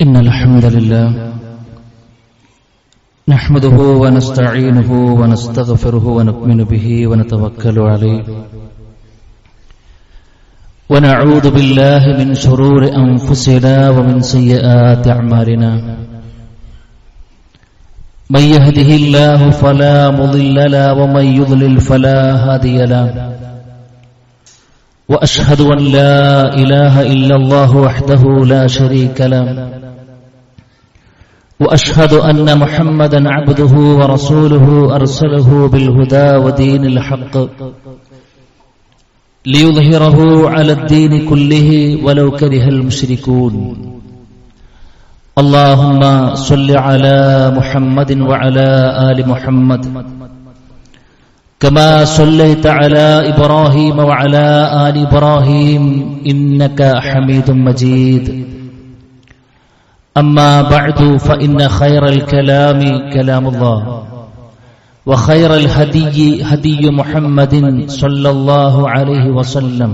إن الحمد لله نحمده ونستعينه ونستغفره ونؤمن به ونتوكل عليه ونعوذ بالله من شرور أنفسنا ومن سيئات أعمالنا من يهده الله فلا مضل له ومن يضلل فلا هادي له وأشهد أن لا إله إلا الله وحده لا شريك له وأشهد أن محمدا عبده ورسوله أرسله بالهدى ودين الحق ليظهره على الدين كله ولو كره المشركون اللهم صل على محمد وعلى آل محمد كما صليت على إبراهيم وعلى آل إبراهيم إنك حميد مجيد أما بعد فإن خير الكلام كلام الله وخير الهدي هدي محمد صلى الله عليه وسلم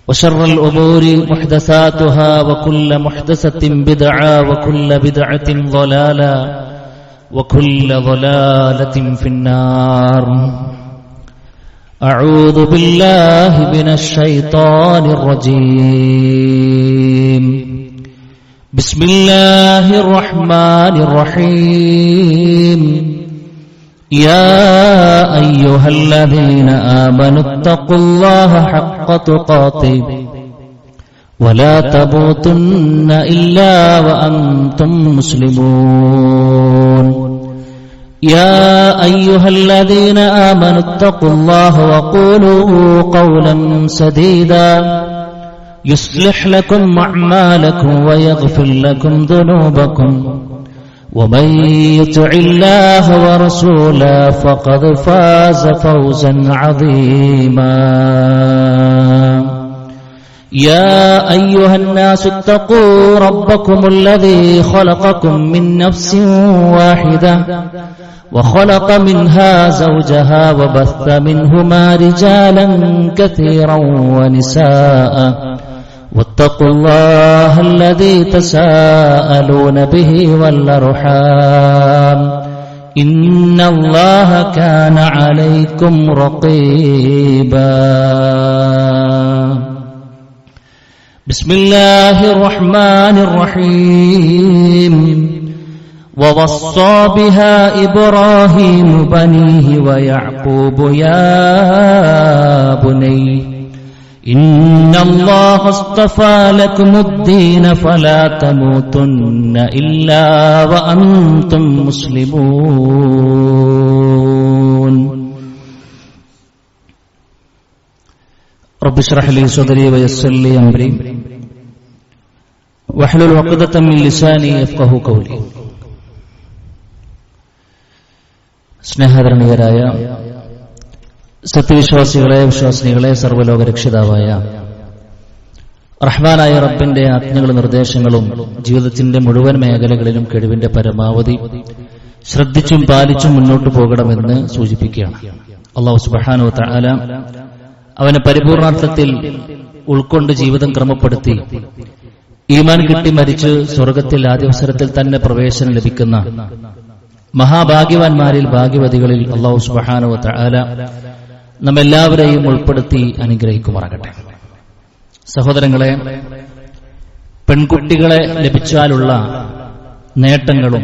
وشر الأمور محدثاتها وكل محدثة بدعة وكل بدعة ضلالة وكل ضلالة في النار أعوذ بالله من الشيطان الرجيم بسم الله الرحمن الرحيم يا أيها الذين آمنوا اتقوا الله حق تقاته ولا تموتن إلا وأنتم مسلمون يا أيها الذين آمنوا اتقوا الله وقولوا قولا سديدا يصلح لكم أعمالكم ويغفر لكم ذنوبكم ومن يطع الله ورسوله فقد فاز فوزا عظيما يا أيها الناس اتقوا ربكم الذي خلقكم من نفس واحدة وخلق منها زوجها وبث منهما رجالا كثيرا ونساء واتقوا الله الذي تساءلون به والأرحام إن الله كان عليكم رقيبا بسم الله الرحمن الرحيم ووصى بها إبراهيم بنيه ويعقوب يا بني إن الله اصطفى لكم الدين فلا تموتن إلا وأنتم مسلمون رب اشرح لي صدري ويسر لي أمري واحلل عقدة من لساني يفقهوا قولي സ്നേഹധരണീയരായ സത്യവിശ്വാസികളെ വിശ്വാസിനികളെ സർവ്വലോക രക്ഷിതാവായ റഹ്മാനായ റബ്ബിന്റെ ആജ്ഞകളും നിർദ്ദേശങ്ങളും ജീവിതത്തിന്റെ മുഴുവൻ മേഖലകളിലും കഴിവിന്റെ പരമാവധി ശ്രദ്ധിച്ചും പാലിച്ചും മുന്നോട്ടു പോകണമെന്ന് സൂചിപ്പിക്കുകയാണ്. അല്ലാഹു സുബ്ഹാനഹു വ തആല അവനെ പരിപൂർണാർത്ഥത്തിൽ ഉൾക്കൊണ്ട് ജീവിതം ക്രമപ്പെടുത്തി ഈമാൻ കിട്ടി മരിച്ച് സ്വർഗത്തിൽ ആദ്യാവസരത്തിൽ തന്നെ പ്രവേശനം ലഭിക്കുന്ന മഹാഭാഗ്യവാന്മാരിൽ ഭാഗ്യവതികളിൽ അല്ലാഹു സുബ്ഹാനഹു വ തആല നമ്മെല്ലാവരെയും ഉൾപ്പെടുത്തി അനുഗ്രഹിക്കുമാറാകട്ടെ. സഹോദരങ്ങളെ, പെൺകുട്ടികളെ ലഭിച്ചാലുള്ള നേട്ടങ്ങളും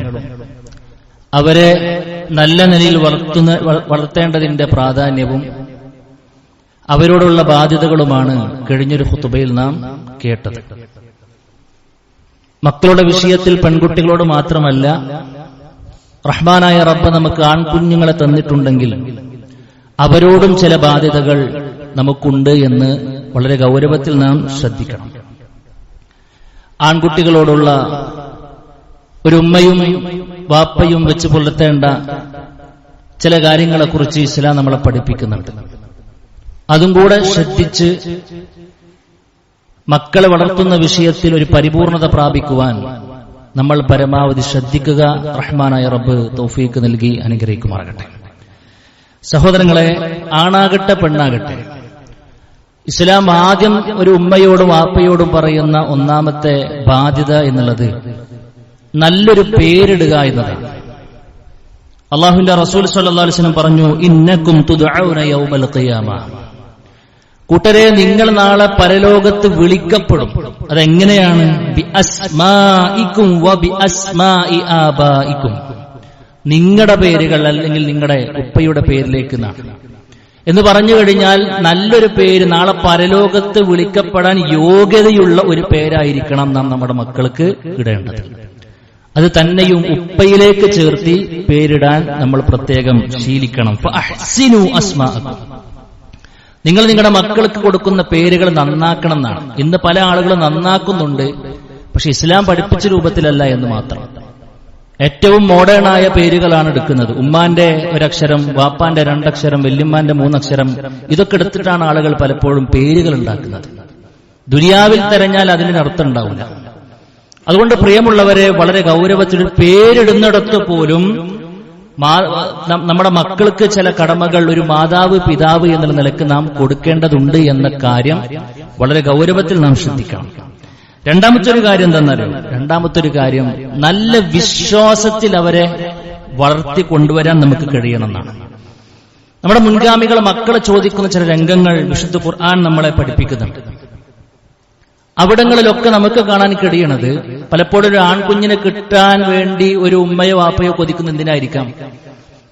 അവരെ നല്ല നിലയിൽ വളർത്തേണ്ടതിന്റെ പ്രാധാന്യവും അവരോടുള്ള ബാധ്യതകളുമാണ് കഴിഞ്ഞൊരു ഖുതുബയിൽ നാം കേട്ടത്. മക്കളുടെ വിഷയത്തിൽ പെൺകുട്ടികളോട് മാത്രമല്ല, റഹ്മാനായ റബ്ബ് നമുക്ക് ആൺകുഞ്ഞുങ്ങളെ തന്നിട്ടുണ്ടെങ്കിൽ അവരോടും ചില ബാധ്യതകൾ നമുക്കുണ്ട് എന്ന് വളരെ ഗൗരവത്തിൽ നാം ശ്രദ്ധിക്കണം. ആൺകുട്ടികളോടുള്ള ഒരു ഉമ്മയും വാപ്പയും വെച്ച് പുലർത്തേണ്ട ചില കാര്യങ്ങളെക്കുറിച്ച് ഇസ്ലാം നമ്മളെ പഠിപ്പിക്കുന്നുണ്ട്. അതും കൂടെ ശ്രദ്ധിച്ച് മക്കളെ വളർത്തുന്ന വിഷയത്തിൽ ഒരു പരിപൂർണത പ്രാപിക്കുവാൻ നമ്മൾ പരമാവധി ശ്രദ്ധിക്കുക. റഹ്മാനായ റബ്ബ് തൗഫീക്ക് നൽകി അനുഗ്രഹിക്കുമാറാകട്ടെ. സഹോദരങ്ങളെ, ആണാകട്ടെ പെണ്ണാകട്ടെ, ഇസ്ലാം ആദ്യം ഒരു ഉമ്മയോടും വാപ്പയോടും പറയുന്ന ഒന്നാമത്തെ ബാധ്യത എന്നുള്ളത് നല്ലൊരു പേരിടുക എന്നതാണ്. അല്ലാഹുവിന്റെ റസൂൽ സ്വല്ലല്ലാഹു അലൈഹി വസല്ലം പറഞ്ഞു, ഇന്നകും തുദ്ഉന യൗമൽ ഖിയാമ, കൂട്ടരെ നിങ്ങൾ നാളെ പരലോകത്ത് വിളിക്കപ്പെടും. അതെങ്ങനെയാണ്? ബി അസ്മാഇകും വ ബി അസ്മാഇ ആബാഇകും, നിങ്ങളുടെ പേരുകൾ അല്ലെങ്കിൽ നിങ്ങളുടെ ഉപ്പയുടെ പേരിലേക്ക് എന്ന് പറഞ്ഞു കഴിഞ്ഞാൽ നല്ലൊരു പേര് നാളെ പരലോകത്ത് വിളിക്കപ്പെടാൻ യോഗ്യതയുള്ള ഒരു പേരായിരിക്കണം നാം നമ്മുടെ മക്കൾക്ക് ഇടേണ്ടത്. അത് തന്നെയും ഉപ്പയിലേക്ക് ചേർത്തി പേരിടാൻ നമ്മൾ പ്രത്യേകം ശീലിക്കണം. ഫഅഹ്സിനു അസ്മാഅകും, നിങ്ങൾ നിങ്ങളുടെ മക്കൾക്ക് കൊടുക്കുന്ന പേരുകൾ നന്നാക്കണം എന്നാണ്. ഇന്ന് പല ആളുകളും നന്നാക്കുന്നുണ്ട്, പക്ഷെ ഇസ്ലാം പഠിപ്പിച്ച രൂപത്തിലല്ല എന്ന് മാത്രം. ഏറ്റവും മോഡേണായ പേരുകളാണ് എടുക്കുന്നത്. ഉമ്മാന്റെ ഒരക്ഷരം, വാപ്പാന്റെ രണ്ടക്ഷരം, വല്യമ്മാന്റെ മൂന്നക്ഷരം, ഇതൊക്കെ എടുത്തിട്ടാണ് ആളുകൾ പലപ്പോഴും പേരുകൾ ഉണ്ടാക്കുന്നത്. ദുനിയാവിൽ തെരഞ്ഞാൽ അതിനൊരർത്ഥം ഉണ്ടാവില്ല. അതുകൊണ്ട് പ്രിയമുള്ളവരെ, വളരെ ഗൗരവത്തിൽ പേരിടുന്നിടത്ത് പോലും നമ്മുടെ മക്കൾക്ക് ചില കടമകൾ ഒരു മാതാവ് പിതാവ് എന്നുള്ള നിലക്ക് നാം കൊടുക്കേണ്ടതുണ്ട് എന്ന കാര്യം വളരെ ഗൗരവത്തിൽ നാം ശ്രദ്ധിക്കണം. രണ്ടാമത്തെ ഒരു കാര്യം എന്താണെന്നറിയോ? രണ്ടാമത്തെ ഒരു കാര്യം, നല്ല വിശ്വാസത്തിൽ അവരെ വളർത്തി കൊണ്ടുവരാൻ നമുക്ക് കഴിയണമെന്നാണ്. നമ്മുടെ മുൻഗാമികൾ മക്കളെ ചോദിക്കുന്ന ചില രംഗങ്ങൾ വിശുദ്ധ ഖുർആൻ നമ്മളെ പഠിപ്പിക്കുന്നുണ്ട്. അവിടങ്ങളിലൊക്കെ നമുക്ക് കാണാൻ കഴിയണത്, പലപ്പോഴും ഒരു ആൺകുഞ്ഞിനെ കിട്ടാൻ വേണ്ടി ഒരു ഉമ്മയോ വാപ്പയോ കൊതിക്കുന്ന എന്തിനായിരിക്കാം?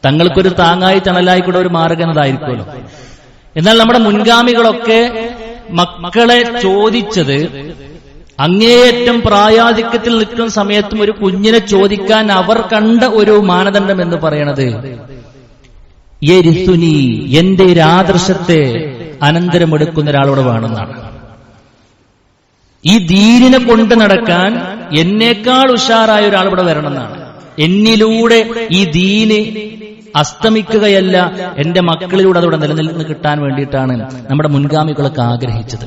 തങ്ങൾക്കൊരു താങ്ങായി തണലായി കൂടെ ഒരു മാർഗ്ഗം അതായിരിക്കുമല്ലോ. എന്നാൽ നമ്മുടെ മുൻഗാമികളൊക്കെ മക്കളെ ചോദിച്ചത് അങ്ങേയറ്റം പ്രായാധിക്യത്തിൽ നിൽക്കുന്ന സമയത്തും ഒരു കുഞ്ഞിനെ ചോദിക്കാൻ അവർ കണ്ട ഒരു മാനദണ്ഡം എന്ന് പറയണത്, യരിസുനി, എന്റെ ഒരു ആദർശത്തെ അനന്തരമെടുക്കുന്ന ഒരാളോട് വേണമെന്നാണ്. ഈ ദീനിനെ കൊണ്ട് നടക്കാൻ എന്നേക്കാൾ ഉഷാറായ ഒരാൾ ഇവിടെ വരണമെന്നാണ്. എന്നിലൂടെ ഈ ദീന് അസ്തമിക്കുകയല്ല, എന്റെ മക്കളിലൂടെ അതോടെ നിലനിന്ന് കിട്ടാൻ വേണ്ടിയിട്ടാണ് നമ്മുടെ മുൻഗാമികളൊക്കെ ആഗ്രഹിച്ചത്.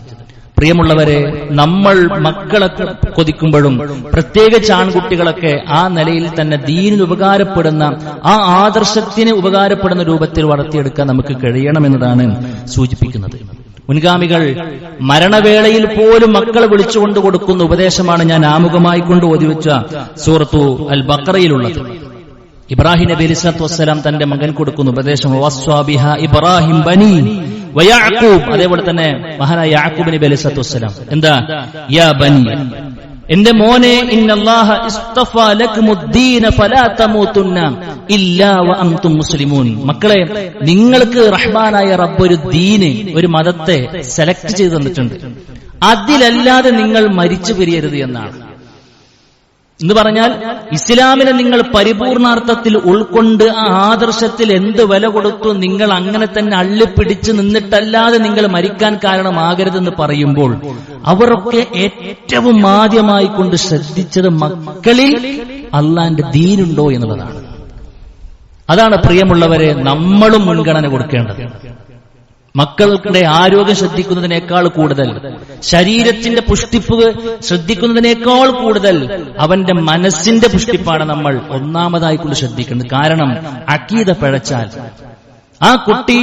പ്രിയമുള്ളവരെ, നമ്മൾ മക്കളെ കൊതിക്കുമ്പോഴും പ്രത്യേകിച്ച് ആൺകുട്ടികളൊക്കെ ആ നിലയിൽ തന്നെ ദീനിന് ഉപകാരപ്പെടുന്ന, ആ ആദർശത്തിന് ഉപകാരപ്പെടുന്ന രൂപത്തിൽ വളർത്തിയെടുക്കാൻ നമുക്ക് കഴിയണമെന്നതാണ് സൂചിപ്പിക്കുന്നത്. മുൻഗാമികൾ മരണവേളയിൽ പോലും മക്കളെ വിളിച്ചുകൊണ്ട് കൊടുക്കുന്ന ഉപദേശമാണ് ഞാൻ ആമുഖമായി കൊണ്ട് ഓതിവെച്ച സൂറത്തു അൽ ബഖറയിലുള്ളത്. ഇബ്രാഹിം നബി അലൈഹിസ്സലാത്തു വസ്സലാം തന്റെ മകൻ കൊടുക്കുന്ന ഉപദേശം, വസ്വാബിഹ ഇബ്രാഹിം ബനി വയാഖൂബ്, അതേപോലെ തന്നെ മഹാനായ യാഖൂബ് നബി അലൈഹിസ്സലാത്തു വസ്സലാം എന്താ, യാ ബനി, എന്റെ മോനെ, ഇന്നല്ലാഹ ഇസ്തഫാ ലക്കുമുദ്ദീന ഫലാ തമൂതുന്ന ഇല്ലാ വഅൻതും മുസ്ലിമൂൻ, മക്കളെ, നിങ്ങൾക്ക് റഹ്മാനായ റബ്ബ് ഒരു ദീന്, ഒരു മതത്തെ സെലക്ട് ചെയ്തു തന്നിട്ടുണ്ട്, അതിലല്ലാതെ നിങ്ങൾ മരിച്ചു പിരിയരുത് എന്നാണ്. എന്ന് പറഞ്ഞാൽ ഇസ്ലാമിനെ നിങ്ങൾ പരിപൂർണാർത്ഥത്തിൽ ഉൾക്കൊണ്ട് ആ ആദർശത്തിൽ എന്ത് വില കൊടുത്തു നിങ്ങൾ അങ്ങനെ തന്നെ അള്ളിപ്പിടിച്ച് നിന്നിട്ടല്ലാതെ നിങ്ങൾ മരിക്കാൻ കാരണമാകരുതെന്ന് പറയുമ്പോൾ അവരൊക്കെ ഏറ്റവും ആദ്യമായി കൊണ്ട് ശ്രദ്ധിച്ചത് മക്കളിൽ അള്ളാന്റെ ദീനുണ്ടോ എന്നുള്ളതാണ്. അതാണ് പ്രിയമുള്ളവരെ നമ്മളും മുൻഗണന കൊടുക്കേണ്ടത്. മക്കളുടെ ആരോഗ്യം ശ്രദ്ധിക്കുന്നതിനേക്കാൾ കൂടുതൽ, ശരീരത്തിന്റെ പുഷ്ടിപ്പ് ശ്രദ്ധിക്കുന്നതിനേക്കാൾ കൂടുതൽ അവന്റെ മനസ്സിന്റെ പുഷ്ടിപ്പാണ് നമ്മൾ ഒന്നാമതായി കൊണ്ട് ശ്രദ്ധിക്കേണ്ടത്. കാരണം അഖീദ പിഴച്ചാൽ ആ കുട്ടി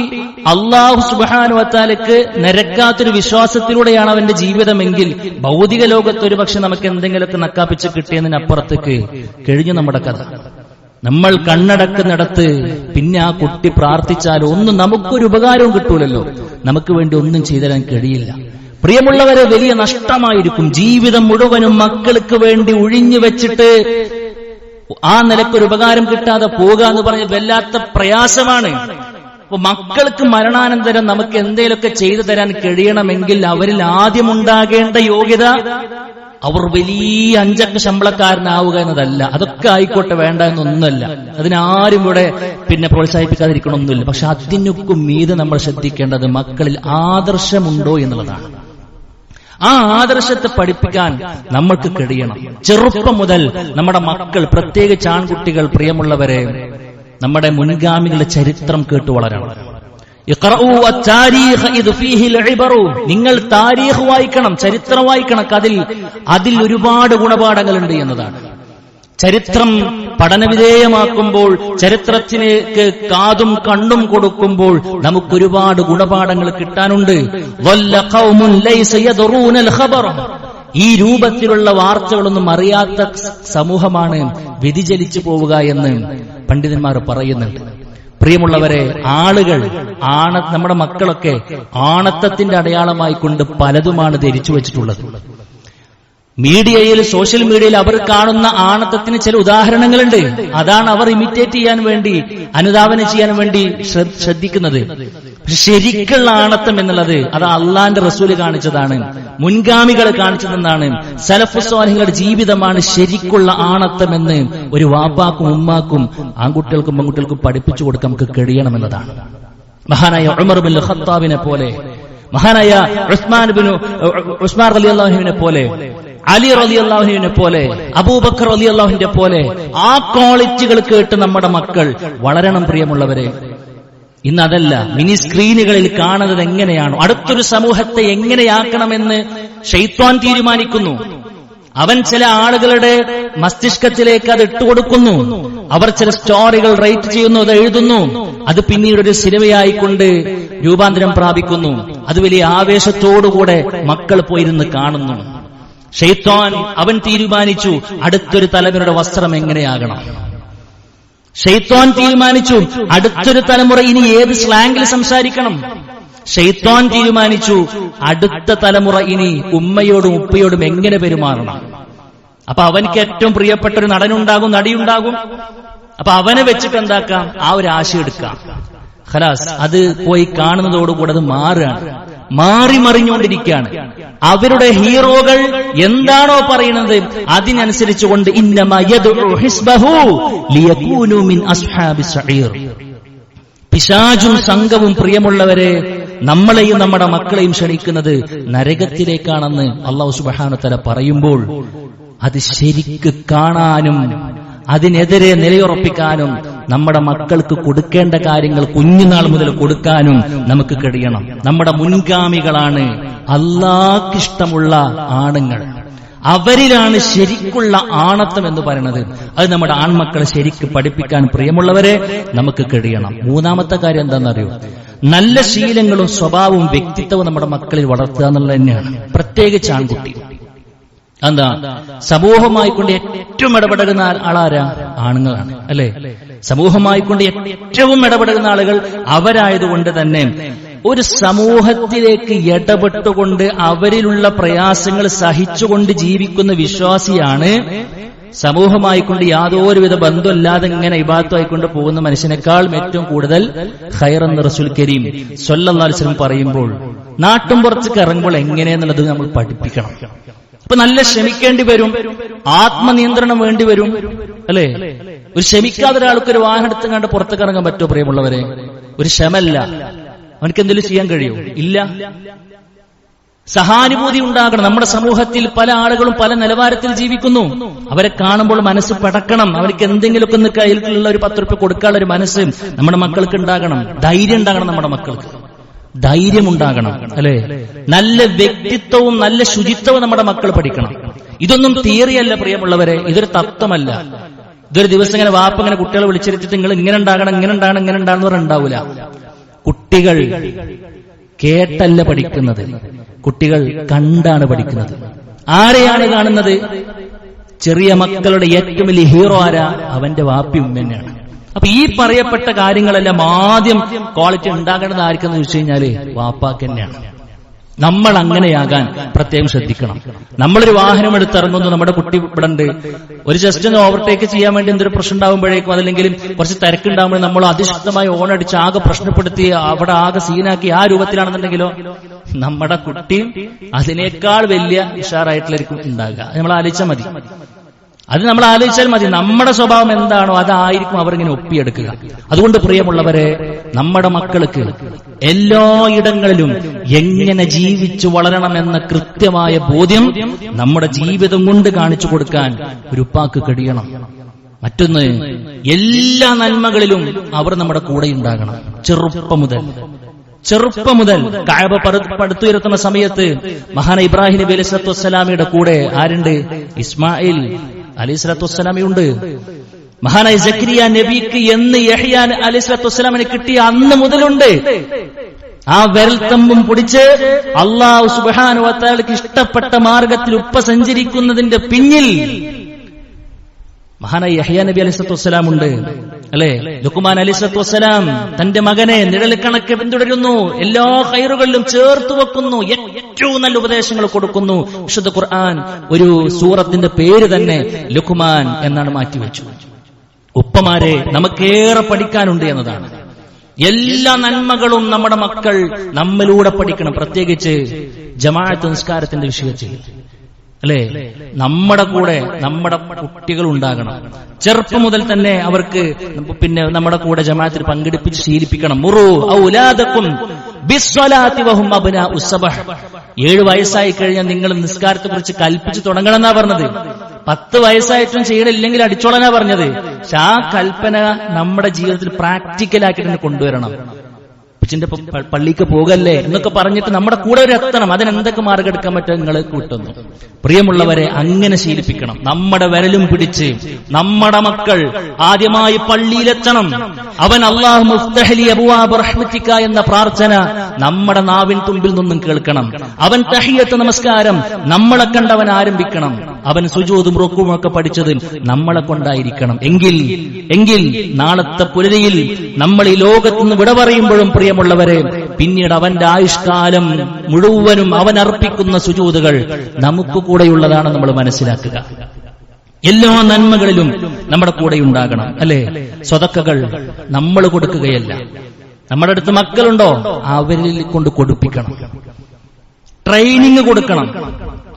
അല്ലാഹു സുബ്ഹാനഹു വ തആലക്ക് നിരക്കാത്തൊരു വിശ്വാസത്തിലൂടെയാണ് അവന്റെ ജീവിതമെങ്കിൽ ഭൗതിക ലോകത്ത് ഒരു പക്ഷെ നമുക്ക് എന്തെങ്കിലുമൊക്കെ നക്കാപ്പിച്ച് കിട്ടിയതിനപ്പുറത്തേക്ക് കഴിഞ്ഞു നമ്മുടെ കഥ. നമ്മൾ കണ്ണടക്കുന്നിടത്ത് പിന്നെ ആ കുട്ടി പ്രാർത്ഥിച്ചാൽ ഒന്നും നമുക്കൊരു ഉപകാരവും കിട്ടൂലല്ലോ, നമുക്ക് വേണ്ടി ഒന്നും ചെയ്തുതരാൻ കഴിയില്ല. പ്രിയമുള്ളവരെ, വലിയ നഷ്ടമായിരിക്കും ജീവിതം മുഴുവനും മക്കൾക്ക് വേണ്ടി ഒഴിഞ്ഞു വെച്ചിട്ട് ആ നിലക്കൊരു ഉപകാരം കിട്ടാതെ പോകുക എന്ന് പറഞ്ഞ വല്ലാത്ത പ്രയാസമാണ്. അപ്പൊ മക്കൾക്ക് മരണാനന്തരം നമുക്ക് എന്തെങ്കിലുമൊക്കെ ചെയ്തു തരാൻ കഴിയണമെങ്കിൽ അവരിൽ ആദ്യമുണ്ടാകേണ്ട യോഗ്യത അവർ വലിയ 5 അക്ക ശമ്പളക്കാരനാവുക എന്നതല്ല. അതൊക്കെ ആയിക്കോട്ടെ, വേണ്ട എന്നൊന്നുമല്ല, അതിനാരും ഇവിടെ പിന്നെ പ്രോത്സാഹിപ്പിക്കാതിരിക്കണമൊന്നുമില്ല. പക്ഷെ അതിനൊക്കെ മീതെ നമ്മൾ ശ്രദ്ധിക്കേണ്ടത് മക്കളിൽ ആദർശമുണ്ടോ എന്നുള്ളതാണ്. ആ ആദർശത്തെ പഠിപ്പിക്കാൻ നമ്മൾക്ക് കഴിയണം. ചെറുപ്പം മുതൽ നമ്മുടെ മക്കൾ, പ്രത്യേകിച്ച് ആൺകുട്ടികൾ, പ്രിയമുള്ളവരെ, നമ്മുടെ മുൻഗാമികളുടെ ചരിത്രം കേട്ടു വളരണം. നിങ്ങൾ താരീഖ് വായിക്കണം, ചരിത്രം വായിക്കണം. അതിൽ ഒരുപാട് ഗുണപാഠങ്ങളുണ്ട് എന്നതാണ്. ചരിത്രം പഠനവിധേയമാക്കുമ്പോൾ, ചരിത്രത്തിലേക്ക് കാതും കണ്ണും കൊടുക്കുമ്പോൾ നമുക്കൊരുപാട് ഗുണപാഠങ്ങൾ കിട്ടാനുണ്ട്. ഈ രൂപത്തിലുള്ള വാർത്തകളൊന്നും അറിയാത്ത സമൂഹമാണ് വ്യതിചലിച്ചു പോവുക എന്ന് പണ്ഡിതന്മാർ പറയുന്നുണ്ട്. പ്രിയമുള്ളവരെ, ആളുകൾ നമ്മുടെ മക്കളൊക്കെ ആണത്തത്തിന്റെ അടയാളമായി കൊണ്ട് പലതുമാണ് ധരിച്ചു വച്ചിട്ടുള്ളത്. മീഡിയയിൽ, സോഷ്യൽ മീഡിയയിൽ അവർ കാണുന്ന ആണത്തത്തിന് ചില ഉദാഹരണങ്ങളുണ്ട്. അതാണ് അവർ ഇമിറ്റേറ്റ് ചെയ്യാൻ വേണ്ടി, അനുധാവനം ചെയ്യാൻ വേണ്ടി ശ്രദ്ധിക്കുന്നത്. ശരിക്കുള്ള ആണത്തം എന്നുള്ളത് അത് അള്ളാന്റെ റസൂല് കാണിച്ചതാണ്, മുൻഗാമികൾ കാണിച്ചതെന്നാണ്. സലഫു സ്വാലിഹുകളുടെ ജീവിതമാണ് ശരിക്കുള്ള ആണത്തമെന്ന് ഒരു വാപ്പാക്കും ഉമ്മാക്കും ആൺകുട്ടികൾക്കും പെൺകുട്ടികൾക്കും പഠിപ്പിച്ചു കൊടുക്കാൻ നമുക്ക് കഴിയണമെന്നതാണ്. മഹാനായ ഉമർ ബിൻ ഖത്താബിനെ പോലെ, മഹാനായ ഉസ്മാൻ റളിയല്ലാഹുവിനെ പോലെ, അലി റളിയല്ലാഹുവിനെ പോലെ, അബൂബക്കർ റളിയല്ലാഹുവിന്റെ പോലെ ആ ക്വാളിറ്റികൾ കേട്ട് നമ്മുടെ മക്കൾ വളരണം. പ്രിയമുള്ളവരെ, ഇന്ന് അതല്ല. മിനി സ്ക്രീനുകളിൽ കാണുന്നത് എങ്ങനെയാണോ, അടുത്തൊരു സമൂഹത്തെ എങ്ങനെയാക്കണമെന്ന് ശൈത്വാൻ തീരുമാനിക്കുന്നു. അവൻ ചില ആളുകളുടെ മസ്തിഷ്കത്തിലേക്ക് അത് ഇട്ടുകൊടുക്കുന്നു. അവർ ചില സ്റ്റോറികൾ റൈറ്റ് ചെയ്യുന്നു, അത് എഴുതുന്നു. അത് പിന്നീട് ഒരു സിനിമയായിക്കൊണ്ട് രൂപാന്തരം പ്രാപിക്കുന്നു. അത് വലിയ ആവേശത്തോടുകൂടെ മക്കൾ പോയിരുന്ന് കാണുന്നു. ശൈത്വാൻ അവൻ തീരുമാനിച്ചു അടുത്തൊരു തലമുറയുടെ വസ്ത്രം എങ്ങനെയാകണം. ശൈത്വാൻ തീരുമാനിച്ചു അടുത്തൊരു തലമുറ ഇനി ഏത് സ്ലാങ്ങിൽ സംസാരിക്കണം. ശൈത്വാൻ തീരുമാനിച്ചു അടുത്ത തലമുറ ഇനി ഉമ്മയോടും ഉപ്പയോടും എങ്ങനെ പെരുമാറണം. അപ്പൊ അവനക്ക് ഏറ്റവും പ്രിയപ്പെട്ട ഒരു നടനുണ്ടാകും, നടിയുണ്ടാകും. അപ്പൊ അവനെ വെച്ചിട്ട് എന്താക്കാം, ആ ഒരു ആശയം എടുക്കാം. ഖലാസ്, അത് പോയി കാണുന്നതോടുകൂടെ അത് മാറുകയാണ്, മാറി മറിഞ്ഞുകൊണ്ടിരിക്കുകയാണ്. അവരുടെ ഹീറോകൾ എന്താണോ പറയുന്നത് അതിനനുസരിച്ചുകൊണ്ട് ഇന്നമാ യദ്ഉ ഹിസ്ബഹു ലിയകൂനു മിൻ അസ്ഹാബിസ് സഈർ. പിശാചും സംഘവും പ്രിയമുള്ളവരെ നമ്മളെയും നമ്മുടെ മക്കളെയും ക്ഷണിക്കുന്നത് നരകത്തിലേക്കാണെന്ന് അല്ലാഹു സുബ്ഹാനഹു വ തആല പറയുമ്പോൾ അത് ശരിക്ക് കാണാനും അതിനെതിരെ നിലയുറപ്പിക്കാനും നമ്മുടെ മക്കൾക്ക് കൊടുക്കേണ്ട കാര്യങ്ങൾ കുഞ്ഞുനാൾ മുതൽ കൊടുക്കാനും നമുക്ക് കഴിയണം. നമ്മുടെ മുൻഗാമികളാണ് അല്ലാഹ്ക്കിഷ്ടമുള്ള ആണുങ്ങൾ. അവരിലാണ് ശരിക്കുള്ള ആണത്തം എന്ന് പറയുന്നത്. അത് നമ്മുടെ ആൺമക്കളെ ശരിക്ക് പഠിപ്പിക്കാൻ പ്രിയമുള്ളവരെ നമുക്ക് കഴിയണം. മൂന്നാമത്തെ കാര്യം എന്താണെന്നറിയോ, നല്ല ശീലങ്ങളും സ്വഭാവവും വ്യക്തിത്വവും നമ്മുടെ മക്കളിൽ വളർത്തുക എന്നുള്ളത് തന്നെയാണ്. പ്രത്യേകിച്ച് ആൺകുട്ടി. എന്താ, സമൂഹമായിക്കൊണ്ട് ഏറ്റവും ഇടപെടുന്ന ആളാരാ? ആണുങ്ങളാണ്, അല്ലെ? സമൂഹമായിക്കൊണ്ട് ഏറ്റവും ഇടപെടുന്ന ആളുകൾ അവരായതുകൊണ്ട് തന്നെ ഒരു സമൂഹത്തിലേക്ക് ഇടപെട്ടുകൊണ്ട് അവരിലുള്ള പ്രയാസങ്ങൾ സഹിച്ചുകൊണ്ട് ജീവിക്കുന്ന വിശ്വാസിയാണ് സമൂഹമായിക്കൊണ്ട് യാതൊരുവിധ ബന്ധമില്ലാതെ ഇങ്ങനെ ഇബാദത്തായിക്കൊണ്ട് പോകുന്ന മനുഷ്യനേക്കാൾ ഏറ്റവും കൂടുതൽ ഖൈറെന്ന് റസൂൽ കരീം സ്വല്ലല്ലാഹു അലൈഹി വസല്ലം പറയുമ്പോൾ നാട്ടും പുറത്തേക്ക് ഇറങ്ങുമ്പോൾ എങ്ങനെയെന്നുള്ളത് നമ്മൾ പഠിപ്പിക്കണം. അപ്പൊ നല്ല ക്ഷമിക്കേണ്ടി വരും, ആത്മനിയന്ത്രണം വേണ്ടി വരും, അല്ലെ? ഒരു ക്ഷമിക്കാതെ ഒരാൾക്ക് ഒരു വാഹനം എടുത്ത് കണ്ട് പുറത്തേക്ക് ഇറങ്ങാൻ പറ്റുമോ പ്രിയമുള്ളവരെ? ഒരു ക്ഷമല്ല, അവനക്ക് എന്തെങ്കിലും ചെയ്യാൻ കഴിയോ? ഇല്ല. സഹാനുഭൂതി ഉണ്ടാകണം. നമ്മുടെ സമൂഹത്തിൽ പല ആളുകളും പല നിലവാരത്തിൽ ജീവിക്കുന്നു. അവരെ കാണുമ്പോൾ മനസ്സ് പടക്കണം. അവർക്ക് എന്തെങ്കിലുമൊക്കെ ഒന്ന് കയ്യിലുള്ള ഒരു 10 രൂപ കൊടുക്കാനുള്ള ഒരു മനസ്സ് നമ്മുടെ മക്കൾക്ക് ഉണ്ടാകണം. ധൈര്യം ഉണ്ടാകണം. നമ്മുടെ മക്കൾക്ക് ധൈര്യമുണ്ടാകണം, അല്ലെ? നല്ല വ്യക്തിത്വവും നല്ല ശുചിത്വവും നമ്മുടെ മക്കൾ പഠിക്കണം. ഇതൊന്നും തിയറിയല്ല പ്രിയമുള്ളവരെ, ഇതൊരു തത്വമല്ല. ഇതൊരു ദിവസം ഇങ്ങനെ വാപ്പ ഇങ്ങനെ കുട്ടികളെ വിളിച്ചിരുത്തിട്ട് നിങ്ങൾ ഇങ്ങനെ ഉണ്ടാകണം, ഇങ്ങനെ ഉണ്ടാകണം, ഇങ്ങനെ ഉണ്ടാകണം എന്ന് ഉണ്ടാവൂല. കുട്ടികൾ കേട്ടല്ല പഠിക്കുന്നത്, കുട്ടികൾ കണ്ടാണ് പഠിക്കുന്നത്. ആരെയാണ് കാണുന്നത്? ചെറിയ മക്കളുടെ ഏറ്റവും വലിയ ഹീറോ ആരാ? അവന്റെ വാപ്പയും തന്നെയാണ്. അപ്പൊ ഈ പറയപ്പെട്ട കാര്യങ്ങളെല്ലാം ആദ്യം ക്വാളിറ്റി ഉണ്ടാകേണ്ടത് ആർക്കെന്ന് ചോദിച്ചു കഴിഞ്ഞാല് വാപ്പാക്ക് തന്നെയാണ്. നമ്മൾ അങ്ങനെയാകാൻ പ്രത്യേകം ശ്രദ്ധിക്കണം. നമ്മളൊരു വാഹനം എടുത്തിറങ്ങുന്നു, നമ്മുടെ കുട്ടി ഇവിടെ ഉണ്ട്, ഒരു ജസ്റ്റ് ഒന്ന് ഓവർടേക്ക് ചെയ്യാൻ വേണ്ടി എന്തൊരു പ്രശ്നം ഉണ്ടാകുമ്പോഴേക്കും അതല്ലെങ്കിൽ കുറച്ച് തിരക്കുണ്ടാകുമ്പോൾ നമ്മൾ അതിശക്തമായി ഓണടിച്ച് ആകെ പ്രശ്നപ്പെടുത്തി അവിടെ ആകെ സീനാക്കി ആ രൂപത്തിലാണെന്നുണ്ടെങ്കിലോ നമ്മുടെ കുട്ടിയും അതിനേക്കാൾ വലിയ ഉഷാറായിട്ടില്ലായിരിക്കും ഉണ്ടാകുക. നമ്മൾ ആലോചിച്ചാൽ മതി. അത് നമ്മൾ ആലോചിച്ചാൽ മതി. നമ്മുടെ സ്വഭാവം എന്താണോ അതായിരിക്കും അവർ ഇങ്ങനെ ഒപ്പിയെടുക്കുക. അതുകൊണ്ട് പ്രിയമുള്ളവരെ, നമ്മുടെ മക്കൾക്ക് എല്ലായിടങ്ങളിലും എങ്ങനെ ജീവിച്ചു വളരണമെന്ന കൃത്യമായ ബോധ്യം നമ്മുടെ ജീവിതം കൊണ്ട് കാണിച്ചു കൊടുക്കാൻ ഒരു ഉപ്പാക്ക് കഴിയണം. മറ്റൊന്ന്, എല്ലാ നന്മകളിലും അവർ നമ്മുടെ കൂടെ ഉണ്ടാകണം. ചെറുപ്പം മുതൽ കഅബ പടുത്തുയർത്തുന്ന സമയത്ത് മഹാന ഇബ്രാഹിം നബി അലൈഹി സ്വലാത്തു വസ്സലാമിയുടെ കൂടെ ആരുണ്ട്? ഇസ്മായിൽ. അലൈഹിസ്സലാത്തു വസ്സലാമയുണ്ട്. മഹാനായ സക്കരിയ നബിക്ക് എന്ന് യഹ്യ അലൈഹിസ്സലാത്തു വസ്സലാമിനെ കിട്ടിയ അന്ന് മുതലുണ്ട്. ആ വിരൽത്തമ്പും പിടിച്ച് അല്ലാഹു സുബ്ഹാനഹു വ തആലയ്ക്ക് ഇഷ്ടപ്പെട്ട മാർഗത്തിൽ ഉപ്പ സഞ്ചരിക്കുന്നതിന്റെ പിന്നിൽ മഹാനായ യഹ്യ നബി അലൈഹിസ്സലാത്തു വസ്സലാം ഉണ്ട്. അല്ലെ, ലുഖ്മാൻ അലൈഹിസ്സലാത്തു വസ്സലാം തന്റെ മകനെ നിഴൽ കണക്കെ പിന്തുടരുന്നു, എല്ലാ ഖൈറുകളിലും ചേർത്തു വെക്കുന്നു, ഏറ്റവും നല്ല ഉപദേശങ്ങൾ കൊടുക്കുന്നു. വിശുദ്ധ ഖുർആൻ ഒരു സൂറത്തിന്റെ പേര് തന്നെ ലുഖ്മാൻ എന്നാണ് മാറ്റിവെച്ചു. ഉപ്പമാരെ നമുക്കേറെ പഠിക്കാനുണ്ട് എന്നതാണ്. എല്ലാ നന്മകളും നമ്മുടെ മക്കൾ നമ്മിലൂടെ പഠിക്കണം. പ്രത്യേകിച്ച് ജമാഅത്ത് നിസ്കാരത്തിന്റെ വിഷയത്തിൽ അല്ലെ, നമ്മുടെ കൂടെ നമ്മുടെ കുട്ടികൾ ഉണ്ടാകണം. ചെറുപ്പം മുതൽ തന്നെ അവർക്ക് നമ്മുടെ കൂടെ ജമാഅത്തിൽ പങ്കെടുപ്പിച്ച് ശീലിപ്പിക്കണം. മുറു ഔലാദകും ബിസ്സലാത്തി വഹും അബ്നാഉ സബഹ്. 7 വയസ്സായി കഴിഞ്ഞാൽ നിങ്ങൾ നിസ്കാരത്തെ കുറിച്ച് കൽപ്പിച്ചു തുടങ്ങണമെന്നാ പറഞ്ഞത്. 10 വയസ്സായിട്ടും ചെയ്യണില്ലെങ്കിൽ അടിച്ചോളനാ പറഞ്ഞത്. പക്ഷെ ആ കൽപ്പന നമ്മുടെ ജീവിതത്തിൽ പ്രാക്ടിക്കലാക്കിയിട്ട് കൊണ്ടുവരണം. കൊച്ചിന്റെ പള്ളിക്ക് പോകല്ലേ എന്നൊക്കെ പറഞ്ഞിട്ട് നമ്മുടെ കൂടെ ഒരു എത്തണം. അതിനെന്തൊക്കെ മാർഗം എടുക്കാൻ പറ്റും നിങ്ങൾ കൂട്ടുന്നു. പ്രിയമുള്ളവരെ, അങ്ങനെ ശീലിപ്പിക്കണം. നമ്മുടെ വിരലും പിടിച്ച് നമ്മുടെ മക്കൾ ആദ്യമായി പള്ളിയിലെത്തണം. അവൻ അല്ലാഹു മുഫ്തഹ്ലി അബ്വാബ റഹ്മതിക എന്ന പ്രാർത്ഥന നമ്മുടെ നാവിൻ തുമ്പിൽ നിന്നും കേൾക്കണം. അവൻ തഹിയ്യത്ത് നമസ്കാരം നമ്മളെ കണ്ടവൻ ആരംഭിക്കണം. അവൻ സുജൂദും റുക്കൂഉം ഒക്കെ പഠിച്ചത് നമ്മളെ കൊണ്ടായിരിക്കണം. എങ്കിൽ നാളത്തെ പുലരിയിൽ നമ്മൾ ഈ ലോകത്തുനിന്ന് വിട പറയുമ്പോഴും പ്രിയമുള്ളവരെ, പിന്നീട് അവന്റെ ആയുഷ്കാലം മുഴുവനും അവൻ അർപ്പിക്കുന്ന സുജൂദുകൾ നമുക്ക് കൂടെയുള്ളതാണ് നമ്മൾ മനസ്സിലാക്കുക. എല്ലാ നന്മകളിലും നമ്മുടെ കൂടെ ഉണ്ടാകണം. അല്ലെ, സ്വതക്കകൾ നമ്മൾ കൊടുക്കുകയല്ല. നമ്മുടെ അടുത്ത് മക്കളുണ്ടോ, അവരിൽ കൊണ്ട് കൊടുപ്പിക്കണം. ട്രെയിനിങ് കൊടുക്കണം.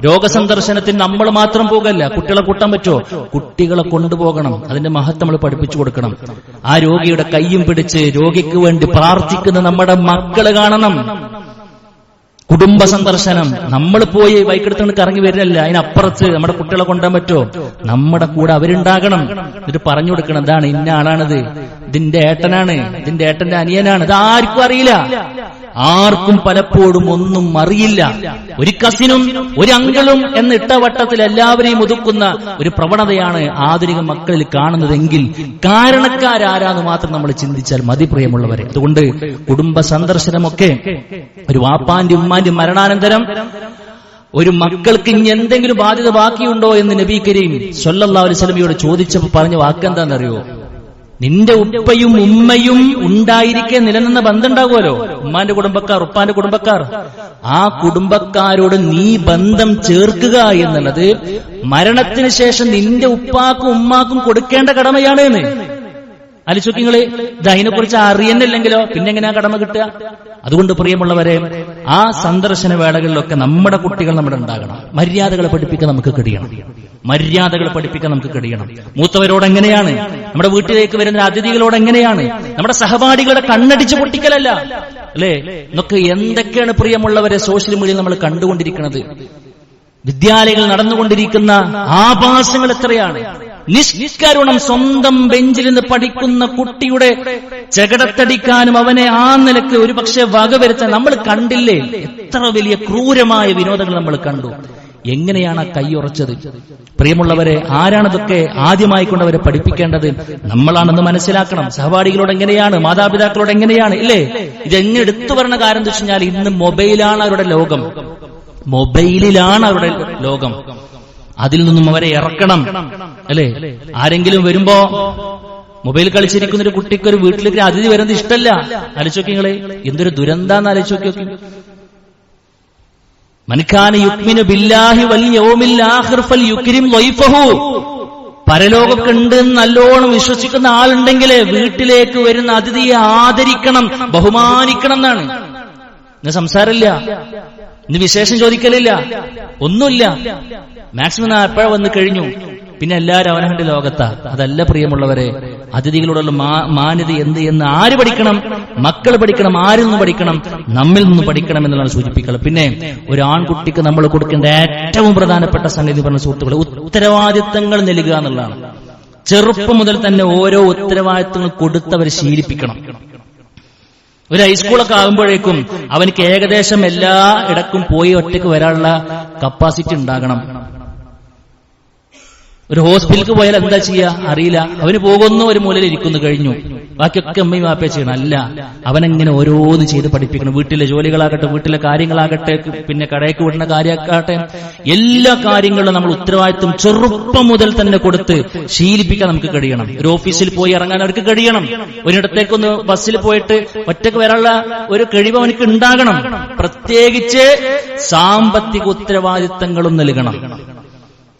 രോഗസന്ദർശനത്തിന് നമ്മൾ മാത്രം പോകല്ല. കുട്ടികളെ കൂട്ടാൻ പറ്റുമോ? കുട്ടികളെ കൊണ്ടുപോകണം. അതിന്റെ മഹത്വം നമ്മൾ പഠിപ്പിച്ചു കൊടുക്കണം. ആ രോഗിയുടെ കയ്യും പിടിച്ച് രോഗിക്ക് വേണ്ടി പ്രാർത്ഥിക്കുന്ന നമ്മുടെ മക്കള് കാണണം. കുടുംബ സന്ദർശനം നമ്മൾ പോയി ബൈക്കെടുത്തുകൊണ്ട് കറങ്ങി വരുന്നില്ല. അതിനപ്പുറത്ത് നമ്മുടെ കുട്ടികളെ കൊണ്ടുപോകാൻ പറ്റുമോ? നമ്മുടെ കൂടെ അവരുണ്ടാകണം. എന്നിട്ട് പറഞ്ഞു കൊടുക്കണം, ഇതാണ് ഇന്ന ആളാണിത്, ഇതിന്റെ ഏട്ടനാണ്, ഇതിന്റെ ഏട്ടന്റെ അനിയനാണ്. ഇത് ആർക്കും അറിയില്ല. ആർക്കും പലപ്പോഴും ഒന്നും അറിയില്ല. ഒരു കസിനും ഒരു അങ്കിളും എന്ന ഇട്ടവട്ടത്തിൽ എല്ലാവരെയും ഒതുക്കുന്ന ഒരു പ്രവണതയാണ് ആധുനിക മക്കളിൽ കാണുന്നതെങ്കിൽ കാരണക്കാരാരാന്ന് മാത്രം നമ്മൾ ചിന്തിച്ചാൽ മതി പ്രിയമുള്ളവരെ. അതുകൊണ്ട് കുടുംബ സന്ദർശനമൊക്കെ ഒരു വാപ്പാന്റെ ഉമ്മാന്റെ മരണാനന്തരം ഒരു മക്കൾക്ക് ഇനി എന്തെങ്കിലും ബാധ്യത ബാക്കിയുണ്ടോ എന്ന് നബി കരീം സ്വല്ലല്ലാഹു അലൈഹി വസല്ലമയോട് ചോദിച്ചപ്പോൾ പറഞ്ഞ വാക്കെന്താണെന്നറിയോ? നിന്റെ ഉപ്പയും ഉമ്മയും ഉണ്ടായിരിക്കെ നിലനിന്ന ബന്ധം ഉണ്ടാകുമല്ലോ. ഉമ്മാന്റെ കുടുംബക്കാർ, ഉപ്പാന്റെ കുടുംബക്കാർ, ആ കുടുംബക്കാരോട് നീ ബന്ധം ചേർക്കുക എന്നുള്ളത് മരണത്തിന് ശേഷം നിന്റെ ഉപ്പാക്കും ഉമ്മാക്കും കൊടുക്കേണ്ട കടമയാണ് എന്ന്. അലിച്ചോക്കിങ്ങള് ഇത് അതിനെക്കുറിച്ച് അറിയുന്നില്ലെങ്കിലോ പിന്നെ എങ്ങനെയാ കടമ കിട്ടുക? അതുകൊണ്ട് പ്രിയമുള്ളവരെ, ആ സന്ദർശന വേളകളിലൊക്കെ നമ്മുടെ കുട്ടികൾ നമ്മുടെ ഉണ്ടാകണം. മര്യാദകളെ പഠിപ്പിക്കാൻ നമുക്ക് കഴിയണം. മര്യാദകൾ പഠിപ്പിക്കാൻ നമുക്ക് കഴിയണം. മൂത്തവരോട് എങ്ങനെയാണ്, നമ്മുടെ വീട്ടിലേക്ക് വരുന്ന അതിഥികളോട് എങ്ങനെയാണ്, നമ്മുടെ സഹപാഠികളുടെ കണ്ണടിച്ച് പൊട്ടിക്കലല്ല, അല്ലേ? എന്നൊക്കെ എന്തൊക്കെയാണ് പ്രിയമുള്ളവരെ സോഷ്യൽ മീഡിയയിൽ നമ്മൾ കണ്ടുകൊണ്ടിരിക്കുന്നത്. വിദ്യാലയങ്ങൾ നടന്നുകൊണ്ടിരിക്കുന്ന ആഭാസങ്ങൾ എത്രയാണ്. നിഷ്കരുണം സ്വന്തം ബെഞ്ചിൽ നിന്ന് പഠിക്കുന്ന കുട്ടിയുടെ ചകടത്തടിക്കാനും അവനെ ആ നിലക്ക് ഒരുപക്ഷെ വകവരുത്താൻ നമ്മൾ കണ്ടില്ലേ? എത്ര വലിയ ക്രൂരമായ വിനോദങ്ങൾ നമ്മൾ കണ്ടു. എങ്ങനെയാണ് ആ കൈയുറച്ചത്? പ്രിയമുള്ളവരെ, ആരാണിതൊക്കെ ആദ്യമായി കൊണ്ടവരെ പഠിപ്പിക്കേണ്ടത്? നമ്മളാണെന്ന് മനസ്സിലാക്കണം. സഹപാഠികളോട് എങ്ങനെയാണ്, മാതാപിതാക്കളോട് എങ്ങനെയാണ്, ഇല്ലേ? ഇതെങ്ങനെ എടുത്തു പറഞ്ഞ കാര്യം എന്ന് വെച്ച് കഴിഞ്ഞാൽ ഇന്ന് മൊബൈലാണ് അവരുടെ ലോകം. മൊബൈലിലാണ് അവരുടെ ലോകം. അതിൽ നിന്നും അവരെ ഇറക്കണം, അല്ലേ? ആരെങ്കിലും വരുമ്പോ മൊബൈൽ കളിച്ചിരിക്കുന്ന ഒരു കുട്ടിക്ക് ഒരു വീട്ടിലേക്ക് അതിഥി വരുന്നത് ഇഷ്ടമല്ല. ആലോചിച്ചോക്കി നിങ്ങളെ, എന്തൊരു ദുരന്താന്ന് ആലോചിച്ചോക്കി. മൻകാന യുക്മിനു ബില്ലാഹി വൽ യൗമിൽ ആഖിർ ഫൽയുക്രിം ളൈഫഹു. പരലോകമൊക്കെ ഉണ്ട് നല്ലോണം വിശ്വസിക്കുന്ന ആളുണ്ടെങ്കിൽ വീട്ടിലേക്ക് വരുന്ന അതിഥിയെ ആദരിക്കണം, ബഹുമാനിക്കണം എന്നാണ്. ഇന്ന് സംസാരമില്ല, ഇന്ന് വിശേഷം ചോദിക്കലില്ല, ഒന്നുമില്ല. മാക്സിമം എപ്പോഴാ വന്ന് കഴിഞ്ഞു, പിന്നെ എല്ലാവരും അവനവന്റെ ലോകത്താ. അതല്ല പ്രിയമുള്ളവരെ, അതിഥികളോടുള്ള മാന്യത എന്ത് എന്ന് ആര് പഠിക്കണം? മക്കൾ പഠിക്കണം. ആരിൽ നിന്ന് പഠിക്കണം? നമ്മിൽ നിന്ന് പഠിക്കണം എന്നുള്ളതാണ് സൂചിപ്പിക്കുന്നത്. പിന്നെ ഒരു ആൺകുട്ടിക്ക് നമ്മൾ കൊടുക്കേണ്ട ഏറ്റവും പ്രധാനപ്പെട്ട സംഗതി പറഞ്ഞ സുഹൃത്തുക്കളെ, ഉത്തരവാദിത്തങ്ങൾ നൽകുക എന്നുള്ളതാണ്. ചെറുപ്പം മുതൽ തന്നെ ഓരോ ഉത്തരവാദിത്തങ്ങൾ കൊടുത്തവരെ ശീലിപ്പിക്കണം. ഒരു ഹൈസ്കൂളൊക്കെ ആകുമ്പോഴേക്കും അവനക്ക് ഏകദേശം എല്ലാ ഇടക്കും പോയി ഒറ്റയ്ക്ക് വരാനുള്ള കപ്പാസിറ്റി ഉണ്ടാകണം. ഒരു ഹോസ്പിറ്റലിലേക്ക് പോയാൽ എന്താ ചെയ്യാ അറിയില്ല. അവന് പോകുന്നു, ഒരു മൂലയിൽ ഇരിക്കുന്നു, കഴിഞ്ഞു. ബാക്കിയൊക്കെ അമ്മയും വാപ്പയെ ചെയ്യണം. അല്ല, അവനെങ്ങനെ ഓരോന്ന് ചെയ്ത് പഠിപ്പിക്കണം. വീട്ടിലെ ജോലികളാകട്ടെ, വീട്ടിലെ കാര്യങ്ങളാകട്ടെ, പിന്നെ കടയ്ക്ക് വിടുന്ന കാര്യമാകട്ടെ, എല്ലാ കാര്യങ്ങളും നമ്മൾ ഉത്തരവാദിത്വം ചെറുപ്പം മുതൽ തന്നെ കൊടുത്ത് ശീലിപ്പിക്കാൻ നമുക്ക് കഴിയണം. ഒരു ഓഫീസിൽ പോയി ഇറങ്ങാൻ അവർക്ക് കഴിയണം. ഒരിടത്തേക്കൊന്ന് ബസ്സിൽ പോയിട്ട് ഒറ്റക്ക് വരാനുള്ള ഒരു കഴിവ് അവനക്ക് ഉണ്ടാകണം. പ്രത്യേകിച്ച് സാമ്പത്തിക ഉത്തരവാദിത്തങ്ങളും നൽകണം.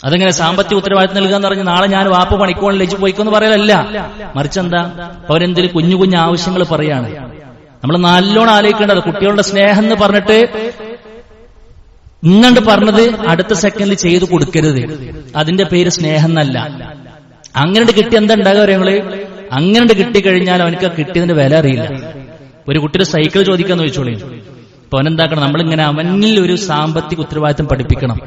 അതെങ്ങനെ സാമ്പത്തിക ഉത്തരവാദിത്തം നൽകുക എന്ന് പറഞ്ഞാൽ നാളെ ഞാൻ വാപ്പ പണിക്കോണിൽ ലയിച്ച് പോയിക്കൊന്ന് പറയലല്ല. മറിച്ചെന്താ, അവരെന്തെങ്കിലും കുഞ്ഞു കുഞ്ഞു ആവശ്യങ്ങൾ പറയാണ്. നമ്മൾ നല്ലോണം ആലോചിക്കേണ്ടത്. കുട്ടികളുടെ സ്നേഹം എന്ന് പറഞ്ഞിട്ട് ഇങ്ങണ്ട് പറഞ്ഞത് അടുത്ത സെക്കൻഡിൽ ചെയ്തു കൊടുക്കരുത്. അതിന്റെ പേര് സ്നേഹം എന്നല്ല. അങ്ങനെ കിട്ടി എന്താ ഉണ്ടാകുക ഞങ്ങള്? അങ്ങനെ കിട്ടിക്കഴിഞ്ഞാൽ അവനക്ക് കിട്ടിയതിന്റെ വില അറിയില്ല. ഒരു കുട്ടിയുടെ സൈക്കിൾ ചോദിക്കാന്ന് ചോദിച്ചോളൂ. അപ്പൊ അവനെന്താക്കണം, നമ്മളിങ്ങനെ അവനിൽ ഒരു സാമ്പത്തിക ഉത്തരവാദിത്തം പഠിപ്പിക്കണം.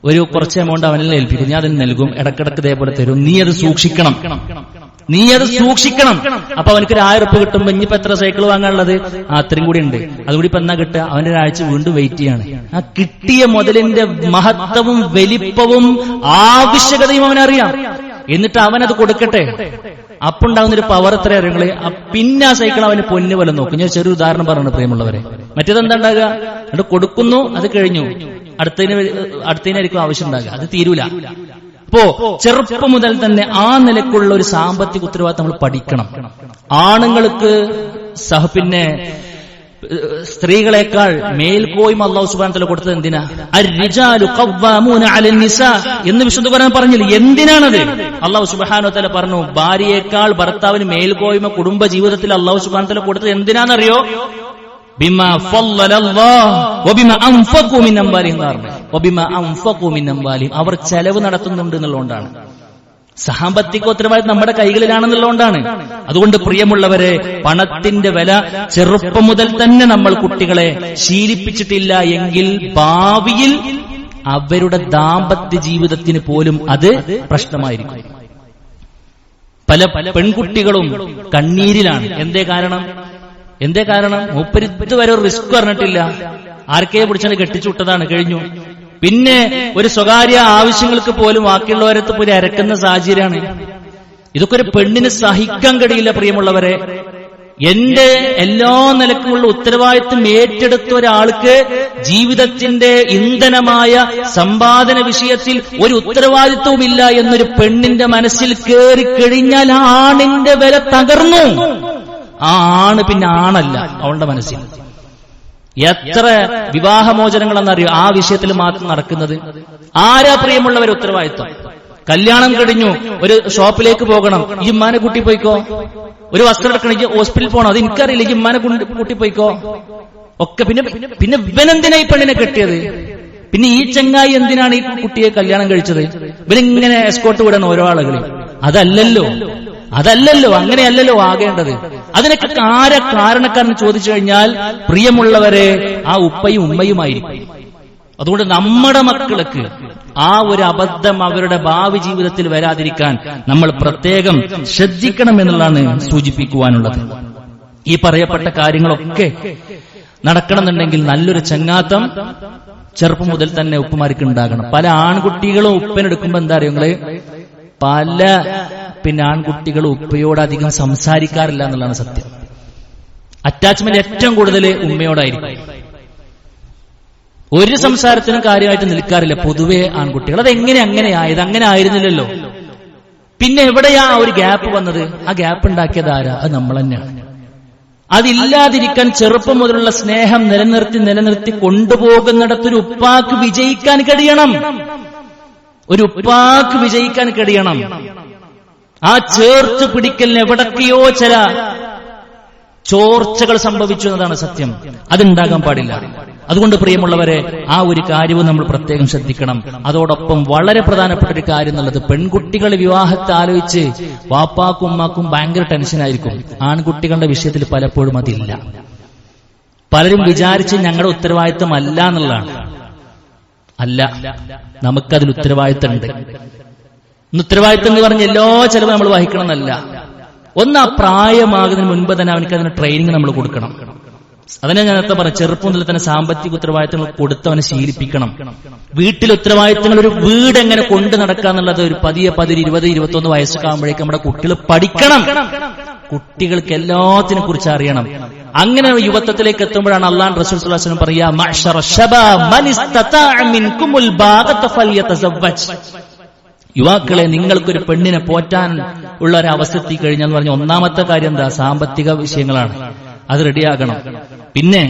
ഒരു കുറച്ച് എമൗണ്ട് അവനിൽ ഏൽപ്പിക്കും, ഞാൻ അതിന് നൽകും, ഇടക്കിടക്ക് ഇതേപോലെ തരും, നീ അത് സൂക്ഷിക്കണം. അപ്പൊ അവനക്ക് 1000 രൂപ കിട്ടുമ്പോ ഇനിയിപ്പോ എത്ര സൈക്കിൾ വാങ്ങാനുള്ളത്? അത്രയും കൂടി ഉണ്ട്. അതുകൂടി ഇപ്പൊ എന്നാ കിട്ടുക? അവന്റെ ഒരാഴ്ച വീണ്ടും വെയിറ്റ് ചെയ്യാണ്. ആ കിട്ടിയ മുതലിന്റെ മഹത്വവും വലിപ്പവും ആവശ്യകതയും അവനറിയാം. എന്നിട്ട് അവനത് കൊടുക്കട്ടെ. അപ്പുണ്ടാവുന്നൊരു പവർ എത്ര അറിയങ്ങളെ. പിന്നെ ആ സൈക്കിൾ അവന് പൊന്നു പോലെ നോക്കും. ഞാൻ ചെറിയ ഉദാഹരണം പറഞ്ഞു പ്രിയമുള്ളവരെ. മറ്റേതെന്താ ഉണ്ടാകുക? എന്നിട്ട് കൊടുക്കുന്നു, അത് കഴിഞ്ഞു, അടുത്തതിനായിരിക്കും ആവശ്യം ഉണ്ടാകുക, അത് തീരൂല. അപ്പോ ചെറുപ്പം മുതൽ തന്നെ ആ നിലക്കുള്ള ഒരു സാമ്പത്തിക ഉത്തരവാദിത്തം നമ്മൾ പഠിക്കണം. ആണുങ്ങൾക്ക് പിന്നെ സ്ത്രീകളെക്കാൾ മേൽക്കോയ്മ അല്ലാഹു സുബ്ഹാനഹു വ തആല കൊടുത്തത് എന്തിനാ? അർ-റിജാലു ഖവ്വാമൂന അലൻ നിസാ എന്ന് വിശുദ്ധ ഖുർആൻ പറഞ്ഞില്ല. എന്തിനാണത്? അല്ലാഹു സുബ്ഹാനഹു വ തആല പറഞ്ഞു, ഭാര്യയേക്കാൾ ഭർത്താവിന് മേൽക്കോയ്മ കുടുംബ ജീവിതത്തിൽ അല്ലാഹു സുബ്ഹാനഹു വ തആല കൊടുത്തത് എന്തിനാണെന്നറിയോ? ബിമാ ഫളലല്ലാഹു വബിമാ അൻഫഖു മിൻ അംവാലിഹിം, വബിമാ അൻഫഖു മിൻ അംവാലിഹിം, അവർ ചെലവ് നടത്തുന്നുണ്ട് എന്നുള്ളതുകൊണ്ടാണ്. സാമ്പത്തിക ഉത്തരവാദിത്തം നമ്മുടെ കൈകളിലാണെന്നുള്ളതുകൊണ്ടാണ്. അതുകൊണ്ട് പ്രിയമുള്ളവരെ, പണത്തിന്റെ വില ചെറുപ്പം മുതൽ തന്നെ നമ്മൾ കുട്ടികളെ ശീലിപ്പിച്ചിട്ടില്ല എങ്കിൽ ഭാവിയിൽ അവരുടെ ദാമ്പത്യ ജീവിതത്തിന് പോലും അത് പ്രശ്നമായിരിക്കും. പല പെൺകുട്ടികളും കണ്ണീരിലാണ്. എന്തേ കാരണം? മൂപ്പരിത്ത് വരെ ഒരു റിസ്ക് പറഞ്ഞിട്ടില്ല. ആർക്കേ പിടിച്ചാൽ കെട്ടിച്ചു വിട്ടതാണ്, കഴിഞ്ഞു. പിന്നെ ഒരു സ്വകാര്യ ആവശ്യങ്ങൾക്ക് പോലും ബാക്കിയുള്ളവരത്ത് പോയി അരക്കുന്ന സാഹചര്യമാണ്. ഇതൊക്കെ ഒരു പെണ്ണിന് സഹിക്കാൻ കഴിയില്ല പ്രിയമുള്ളവരെ. എന്റെ എല്ലാ നിലക്കുമുള്ള ഉത്തരവാദിത്വം ഏറ്റെടുത്ത ഒരാൾക്ക് ജീവിതത്തിന്റെ ഇന്ധനമായ സമ്പാദന വിഷയത്തിൽ ഒരു ഉത്തരവാദിത്വമില്ല എന്നൊരു പെണ്ണിന്റെ മനസ്സിൽ കയറി കഴിഞ്ഞാൽ ആ ആണിന്റെ വില തകർന്നു. ആ ആണ് പിന്നെ ആണല്ല അവളുടെ മനസ്സിൽ. എത്ര വിവാഹമോചനങ്ങളെന്നറിയോ ആ വിഷയത്തിൽ മാത്രം നടക്കുന്നത്? ആരാ പ്രിയമുള്ളവർ ഉത്തരവാദിത്വം? കല്യാണം കഴിഞ്ഞു, ഒരു ഷോപ്പിലേക്ക് പോകണം, ഈ ഉമ്മാനെ കൂട്ടി പോയിക്കോ. ഒരു വസ്ത്രം എടുക്കണം, ഈ ഹോസ്പിറ്റലിൽ പോകണം, അത് എനിക്കറിയില്ല, ഈ ഉമ്മാനെ കൂട്ടി പോയിക്കോ. ഒക്കെ പിന്നെ ഇവനെന്തിനാ ഈ പെണ്ണിനെ കെട്ടിയത്? പിന്നെ ഈ ചങ്ങായി എന്തിനാണ് ഈ കുട്ടിയെ കല്യാണം കഴിച്ചത്? ഇവരിങ്ങനെ എസ്കോർട്ട് വിടണം ഓരോ ആളുകളെ. അതല്ലല്ലോ, അങ്ങനെയല്ലല്ലോ ആകേണ്ടത്. അതിനൊക്കെ കാരണക്കാരന് ചോദിച്ചു കഴിഞ്ഞാൽ പ്രിയമുള്ളവരെ ആ ഉപ്പയും ഉമ്മയുമായിരിക്കും. അതുകൊണ്ട് നമ്മുടെ മക്കൾക്ക് ആ ഒരു അബദ്ധം അവരുടെ ഭാവി ജീവിതത്തിൽ വരാതിരിക്കാൻ നമ്മൾ പ്രത്യേകം ശ്രദ്ധിക്കണം എന്നുള്ളതാണ് സൂചിപ്പിക്കുവാനുള്ളത്. ഈ പറയപ്പെട്ട കാര്യങ്ങളൊക്കെ നടക്കണമെന്നുണ്ടെങ്കിൽ നല്ലൊരു ചങ്ങാത്തം ചെറുപ്പം മുതൽ തന്നെ ഉപ്പമാർക്ക് ഉണ്ടാകണം. പല ആൺകുട്ടികളും ഉപ്പനെടുക്കുമ്പോ എന്താ അറിയുങ്ങള്, പല ആൺകുട്ടികൾ ഉപ്പയോട് അധികം സംസാരിക്കാറില്ല എന്നുള്ളതാണ് സത്യം. അറ്റാച്ച്മെന്റ് ഏറ്റവും കൂടുതൽ ഉമ്മയോടായിരിക്കും. ഒരു സംസാരത്തിനും കാര്യമായിട്ട് നിൽക്കാറില്ല പൊതുവെ ആൺകുട്ടികൾ. അതെങ്ങനെ അങ്ങനെയായത്? അങ്ങനെ ആയിരുന്നില്ലല്ലോ. പിന്നെ എവിടെയാ ഒരു ഗ്യാപ്പ് വന്നത്? ആ ഗ്യാപ്പ് ഉണ്ടാക്കിയത് ആരാ? അത് നമ്മൾ തന്നെയാണ്. അതില്ലാതിരിക്കാൻ ചെറുപ്പം മുതലുള്ള സ്നേഹം നിലനിർത്തി കൊണ്ടുപോകുന്നിടത്തൊരു ഉപ്പാക്ക് വിജയിക്കാൻ കഴിയണം. ആ ചേർത്ത് പിടിക്കലിന് എവിടൊക്കെയോ ചില ചോർച്ചകൾ സംഭവിച്ചു എന്നതാണ് സത്യം. അതുണ്ടാകാൻ പാടില്ല. അതുകൊണ്ട് പ്രിയമുള്ളവരെ, ആ ഒരു കാര്യവും നമ്മൾ പ്രത്യേകം ശ്രദ്ധിക്കണം. അതോടൊപ്പം വളരെ പ്രധാനപ്പെട്ട ഒരു കാര്യം എന്നുള്ളത്, പെൺകുട്ടികളെ വിവാഹത്തെ ആലോചിച്ച് വാപ്പാക്കും ഉമ്മാക്കും ഭയങ്കര ടെൻഷനായിരിക്കും. ആൺകുട്ടികളുടെ വിഷയത്തിൽ പലപ്പോഴും അതില്ല. പലരും വിചാരിച്ച് ഞങ്ങളുടെ ഉത്തരവാദിത്വം അല്ല എന്നുള്ളതാണ്. അല്ല, നമുക്കതിൽ ഉത്തരവാദിത്തമുണ്ട്. ഉത്തരവാദിത്തം എന്ന് പറഞ്ഞ എല്ലാ ചെലവും നമ്മൾ വഹിക്കണം എന്നല്ല. ഒന്ന്, ആ പ്രായമാകുന്നതിന് മുൻപ് തന്നെ അവനക്ക് അതിന് ട്രെയിനിങ് നമ്മൾ കൊടുക്കണം. അതിനെ ഞാൻ നേരത്തെ പറഞ്ഞു, ചെറുപ്പം മുതൽ തന്നെ സാമ്പത്തിക ഉത്തരവാദിത്തങ്ങൾ കൊടുത്തവനെ ശീലിപ്പിക്കണം. വീട്ടിലെ ഉത്തരവാദിത്തങ്ങൾ, ഒരു വീട് എങ്ങനെ കൊണ്ടു നടക്കുക എന്നുള്ളത് ഒരു 10, 20, 21 വയസ്സൊക്കെ ആകുമ്പോഴേക്കും നമ്മുടെ കുട്ടികൾ പഠിക്കണം. കുട്ടികൾക്ക് എല്ലാത്തിനെ കുറിച്ച് അറിയണം. അങ്ങനെ യുവത്വത്തിലേക്ക് എത്തുമ്പോഴാണ് അല്ലാഹു റസൂൽ സ്വല്ലല്ലാഹു അലൈഹി വസല്ലം പറയാ, മഅ്ശറ ശബാബ് മൻ ഇസ്തതാഅ മിൻകുമുൽ ബാഗത ഫൽയതസവ്വജ്. യുവാക്കളെ, നിങ്ങൾക്കൊരു പെണ്ണിനെ പോറ്റാൻ ഉള്ള ഒരു അവസ്ഥ എത്തിക്കഴിഞ്ഞാൽ പറഞ്ഞ ഒന്നാമത്തെ കാര്യം എന്താ? സാമ്പത്തിക വിഷയങ്ങളാണ്. അത് റെഡിയാകണം. പിന്നെ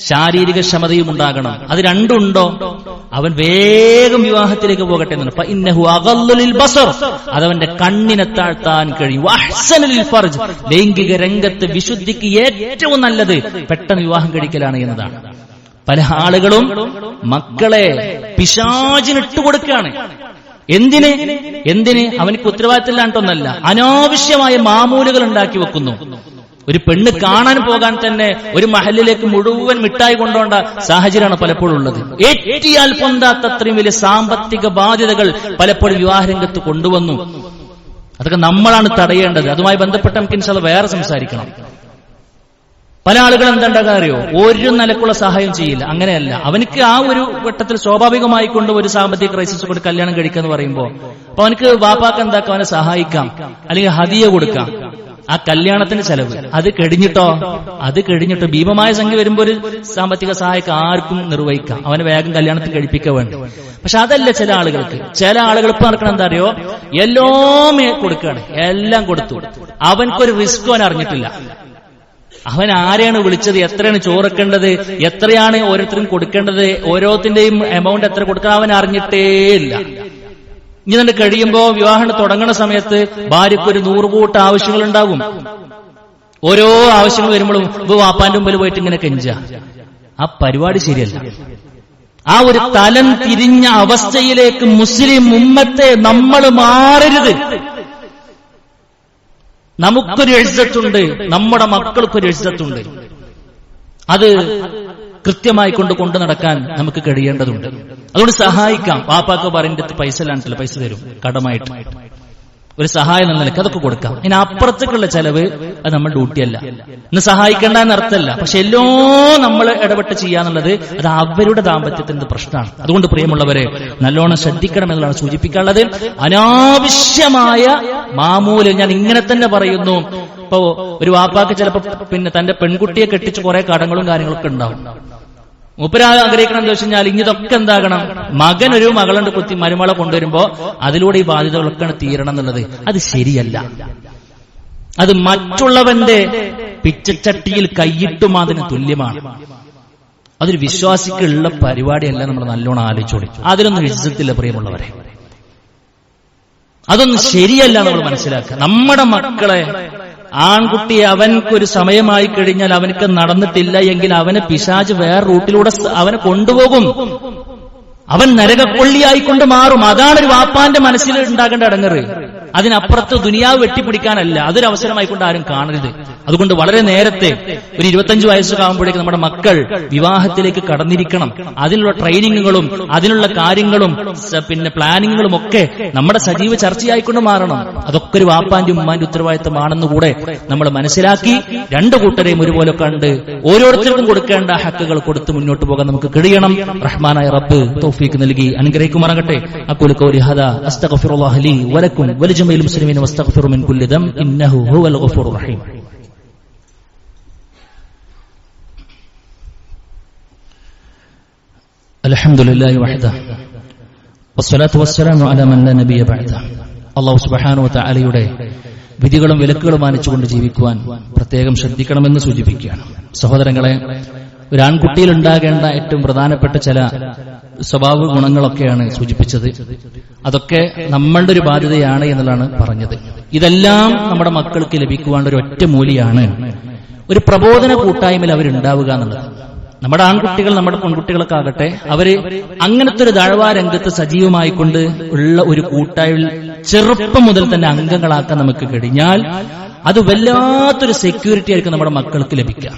ശാരീരിക ക്ഷമതയും ഉണ്ടാകണം. അത് രണ്ടുണ്ടോ അവൻ വേഗം വിവാഹത്തിലേക്ക് പോകട്ടെ എന്നാണ്. ഫഇന്നഹു അഗല്ലു ലിൽ ബസർ, അതവന്റെ കണ്ണിനെ താഴ്ത്താൻ കഴിയും. വഅഹ്സനു ലിൽ ഫർജ്, ലൈംഗിക രംഗത്ത് വിശുദ്ധിക്ക് ഏറ്റവും നല്ലത് പെട്ടെന്ന് വിവാഹം കഴിക്കലാണ് എന്നതാണ്. പല ആളുകളും മക്കളെ പിശാചിനിട്ട് കൊടുക്കുകയാണ്. എന്തിന്? അവനക്ക് ഉത്തരവാദിത്തമില്ലാണ്ടൊന്നല്ല, അനാവശ്യമായ മാമൂലുകൾ ഉണ്ടാക്കി വെക്കുന്നു. ഒരു പെണ്ണ് കാണാൻ പോകാൻ തന്നെ ഒരു മഹലിലേക്ക് മുഴുവൻ മിഠായി കൊണ്ടുപോകേണ്ട സാഹചര്യമാണ് പലപ്പോഴും ഉള്ളത്. ഏറ്റിയാൽ പൊന്താത്ത അത്രയും വലിയ സാമ്പത്തിക ബാധ്യതകൾ പലപ്പോഴും വിവാഹരംഗത്ത് കൊണ്ടുവന്നു. അതൊക്കെ നമ്മളാണ് തടയേണ്ടത്. അതുമായി ബന്ധപ്പെട്ട് നമുക്ക് ഇൻഷാ അല്ലാഹ് വേറെ സംസാരിക്കണം. പല ആളുകളും എന്താണ്ടാകാൻ അറിയോ? ഒരു നിലക്കുള്ള സഹായം ചെയ്യില്ല. അങ്ങനെയല്ല, അവനക്ക് ആ ഒരു ഘട്ടത്തിൽ സ്വാഭാവികമായി കൊണ്ട് ഒരു സാമ്പത്തിക ക്രൈസിസ് കൊണ്ട് കല്യാണം കഴിക്കുക എന്ന് പറയുമ്പോ അപ്പൊ അവനക്ക് വാപ്പാക്ക് എന്താക്കാം, അവനെ സഹായിക്കാം, അല്ലെങ്കിൽ ഹദിയ കൊടുക്കാം. ആ കല്യാണത്തിന് ചെലവ് അത് കഴിഞ്ഞിട്ടോ ഭീമമായ സംഖ്യ വരുമ്പോ ഒരു സാമ്പത്തിക സഹായിക്ക് ആർക്കും നിർവഹിക്കാം. അവനെ വേഗം കല്യാണത്തിന് കഴിപ്പിക്കുക വേണ്ട. പക്ഷെ അതല്ല ചില ആളുകൾ ഇപ്പൊ നടക്കണം എന്താ അറിയോ? എല്ലാം കൊടുക്കുകയാണ്. എല്ലാം കൊടുത്തു. അവൻക്കൊരു റിസ്ക് അവൻ അറിഞ്ഞിട്ടില്ല. അവൻ ആരെയാണ് വിളിച്ചത്, എത്രയാണ് ചോറക്കേണ്ടത്, എത്രയാണ് ഓരോരുത്തരും കൊടുക്കേണ്ടത്, ഓരോത്തിന്റെയും എമൗണ്ട് എത്ര കൊടുക്കാൻ അവൻ അറിഞ്ഞിട്ടേ ഇല്ല. ഇങ്ങനെ കഴിയുമ്പോ വിവാഹം തുടങ്ങുന്ന സമയത്ത് ഭാര്യയ്ക്ക് ഒരു 100 കൂട്ട ആവശ്യങ്ങൾ ഉണ്ടാകും. ഓരോ ആവശ്യങ്ങൾ വരുമ്പോഴും വാപ്പാന്റെ മുമ്പിൽ പോയിട്ട് ഇങ്ങനെ കെഞ്ച. ആ പരിപാടി ശരിയല്ല. ആ ഒരു തലം തിരിഞ്ഞ അവസ്ഥയിലേക്ക് മുസ്ലിം ഉമ്മത്തെ നമ്മൾ മാറരുത്. നമുക്കൊരു ഇസ്സത്തുണ്ട്, നമ്മുടെ മക്കൾക്കൊരു ഇസ്സത്തുണ്ട്. അത് കൃത്യമായി കൊണ്ടു നടക്കാൻ നമുക്ക് കഴിയേണ്ടതുണ്ട്. അതുകൊണ്ട് സഹായിക്കാം. വാപ്പാക്ക് പറയുന്നത് പൈസ ഇല്ലാണ്ടല്ലോ, പൈസ തരും കടമായിട്ട്, ഒരു സഹായം എന്ന നിലയ്ക്ക് അതൊക്കെ കൊടുക്കാം. ഇനി അപ്പുറത്തേക്കുള്ള ചെലവ് അത് നമ്മുടെ ഡ്യൂട്ടിയല്ല. ഇന്ന് സഹായിക്കേണ്ട എന്നർത്ഥമല്ല, പക്ഷെ എല്ലോ നമ്മൾ ഇടപെട്ട് ചെയ്യാന്നുള്ളത് അത് അവരുടെ ദാമ്പത്യത്തിന്റെ പ്രശ്നമാണ്. അതുകൊണ്ട് പ്രിയമുള്ളവരെ, നല്ലോണം ശ്രദ്ധിക്കണം എന്നുള്ളതാണ് സൂചിപ്പിക്കാനുള്ളത്. അനാവശ്യമായ മാമൂല്, ഞാൻ ഇങ്ങനെ തന്നെ പറയുന്നു. ഇപ്പോ ഒരു വാപ്പാക്ക് ചിലപ്പോ തന്റെ പെൺകുട്ടിയെ കെട്ടിച്ച് കുറെ കടങ്ങളും കാര്യങ്ങളൊക്കെ ഉണ്ടാവും. മൂപ്പര് ആഗ്രഹിക്കണം എന്താ വെച്ച് കഴിഞ്ഞാൽ ഇതൊക്കെ എന്താകണം, മകൻ ഒരു മകളുണ്ട് കുത്തി മരുമകളെ കൊണ്ടുവരുമ്പോ അതിലൂടെ ഈ ബാധ്യതകളൊക്കെ തീരണം എന്നുള്ളത് അത് ശരിയല്ല. അത് മറ്റുള്ളവന്റെ പിച്ചച്ചട്ടിയിൽ കൈയിട്ടും അതിന് തുല്യമാണ്. അതൊരു വിശ്വാസിക്കുള്ള പരിപാടിയല്ല. നമ്മൾ നല്ലോണം ആലോചിച്ചോളി. അതിലൊന്നും ഇസ്സത്തില്ല പ്രിയമുള്ളവരെ. അതൊന്നും ശരിയല്ല. നമ്മൾ മനസ്സിലാക്കുക, നമ്മുടെ മക്കളെ, ആൺകുട്ടിയെ അവൻക്കൊരു സമയമായി കഴിഞ്ഞാൽ അവനക്ക് നടന്നിട്ടില്ല എങ്കിൽ അവനെ പിശാച് വേറെ റൂട്ടിലൂടെ അവനെ കൊണ്ടുപോകും. അവൻ നരകക്കൊള്ളിയായിക്കൊണ്ട് മാറും. അതാണ് ഒരു വാപ്പാന്റെ മനസ്സിൽ ഉണ്ടാകേണ്ട അടങ്ങറ്. അതിനപ്പുറത്ത് ദുനിയാവ് വെട്ടിപ്പിടിക്കാനല്ല. അതൊരു അവസരമായിക്കൊണ്ട് ആരും കാണരുത്. അതുകൊണ്ട് വളരെ നേരത്തെ ഒരു 25 വയസ്സൊക്കെ ആകുമ്പോഴേക്ക് നമ്മുടെ മക്കൾ വിവാഹത്തിലേക്ക് കടന്നിരിക്കണം. അതിനുള്ള ട്രെയിനിങ്ങുകളും അതിനുള്ള കാര്യങ്ങളും പിന്നെ പ്ലാനിങ്ങുകളും ഒക്കെ നമ്മുടെ സജീവ ചർച്ചയായിക്കൊണ്ട് മാറണം. അതൊക്കെ ഒരു വാപ്പാന്റെ ഉമ്മാന്റെ ഉത്തരവാദിത്തമാണെന്ന് കൂടെ നമ്മൾ മനസ്സിലാക്കി രണ്ട് കൂട്ടരെയും ഒരുപോലെ കണ്ട് ഓരോരുത്തർക്കും കൊടുക്കേണ്ട ഹക്കുകൾ കൊടുത്ത് മുന്നോട്ട് പോകാൻ നമുക്ക് കഴിയണം. റഹ്മാനായ റബ്ബ് തൗഫീഖ് നൽകി അനുഗ്രഹിക്കുമാറാകട്ടെ. അഖൂലു ഖൗലി ഹാദാ അസ്തഗ്ഫിറുല്ലാഹ ലി വലക്കും വലിജമീഇൽ മുസ്ലിമീന വസ്തഗ്ഫിറു മിൻ കുല്ലി ദം ഇന്നഹു ഹുവൽ ഗഫൂറുർ റഹീം. അൽഹംദുലില്ലാഹി വഹദഹു വസ്സലാത്തു വസ്സലാമു അലാ മൻ ലാ നബിയ ബഅദഹു. അല്ലാഹു സുബ്ഹാനഹു വ തആലയുടെ വിധികളും വിലക്കുകളും മാനിച്ചുകൊണ്ട് ജീവിക്കുവാൻ പ്രത്യേകം ശ്രദ്ധിക്കണമെന്ന് സൂചിപ്പിക്കുകയാണ്. സഹോദരങ്ങളെ, ഒരു ആൺകുട്ടിയിൽ ഉണ്ടാകേണ്ട ഏറ്റവും പ്രധാനപ്പെട്ട ചില സ്വഭാവ ഗുണങ്ങളൊക്കെയാണ് സൂചിപ്പിച്ചത്. അതൊക്കെ നമ്മളുടെ ഒരു ബാധ്യതയാണ് എന്നുള്ളതാണ് പറഞ്ഞത്. ഇതെല്ലാം നമ്മുടെ മക്കൾക്ക് ലഭിക്കുവാനുള്ള ഒരു ഒറ്റ മൂല്യമാണ് ഒരു പ്രബോധന കൂട്ടായ്മയിൽ അവരുണ്ടാവുക എന്നുള്ളത്. നമ്മുടെ ആൺകുട്ടികൾ നമ്മുടെ പെൺകുട്ടികളൊക്കെ ആകട്ടെ, അവര് അങ്ങനത്തെ ഒരു ദഅ്വാ രംഗത്ത് സജീവമായിക്കൊണ്ട് ഉള്ള ഒരു കൂട്ടായ്മയിൽ ചെറുപ്പം മുതൽ തന്നെ അംഗങ്ങളാക്കാൻ നമുക്ക് കഴിഞ്ഞാൽ അത് വല്ലാത്തൊരു സെക്യൂരിറ്റി ആയിരിക്കും നമ്മുടെ മക്കൾക്ക് ലഭിക്കുക.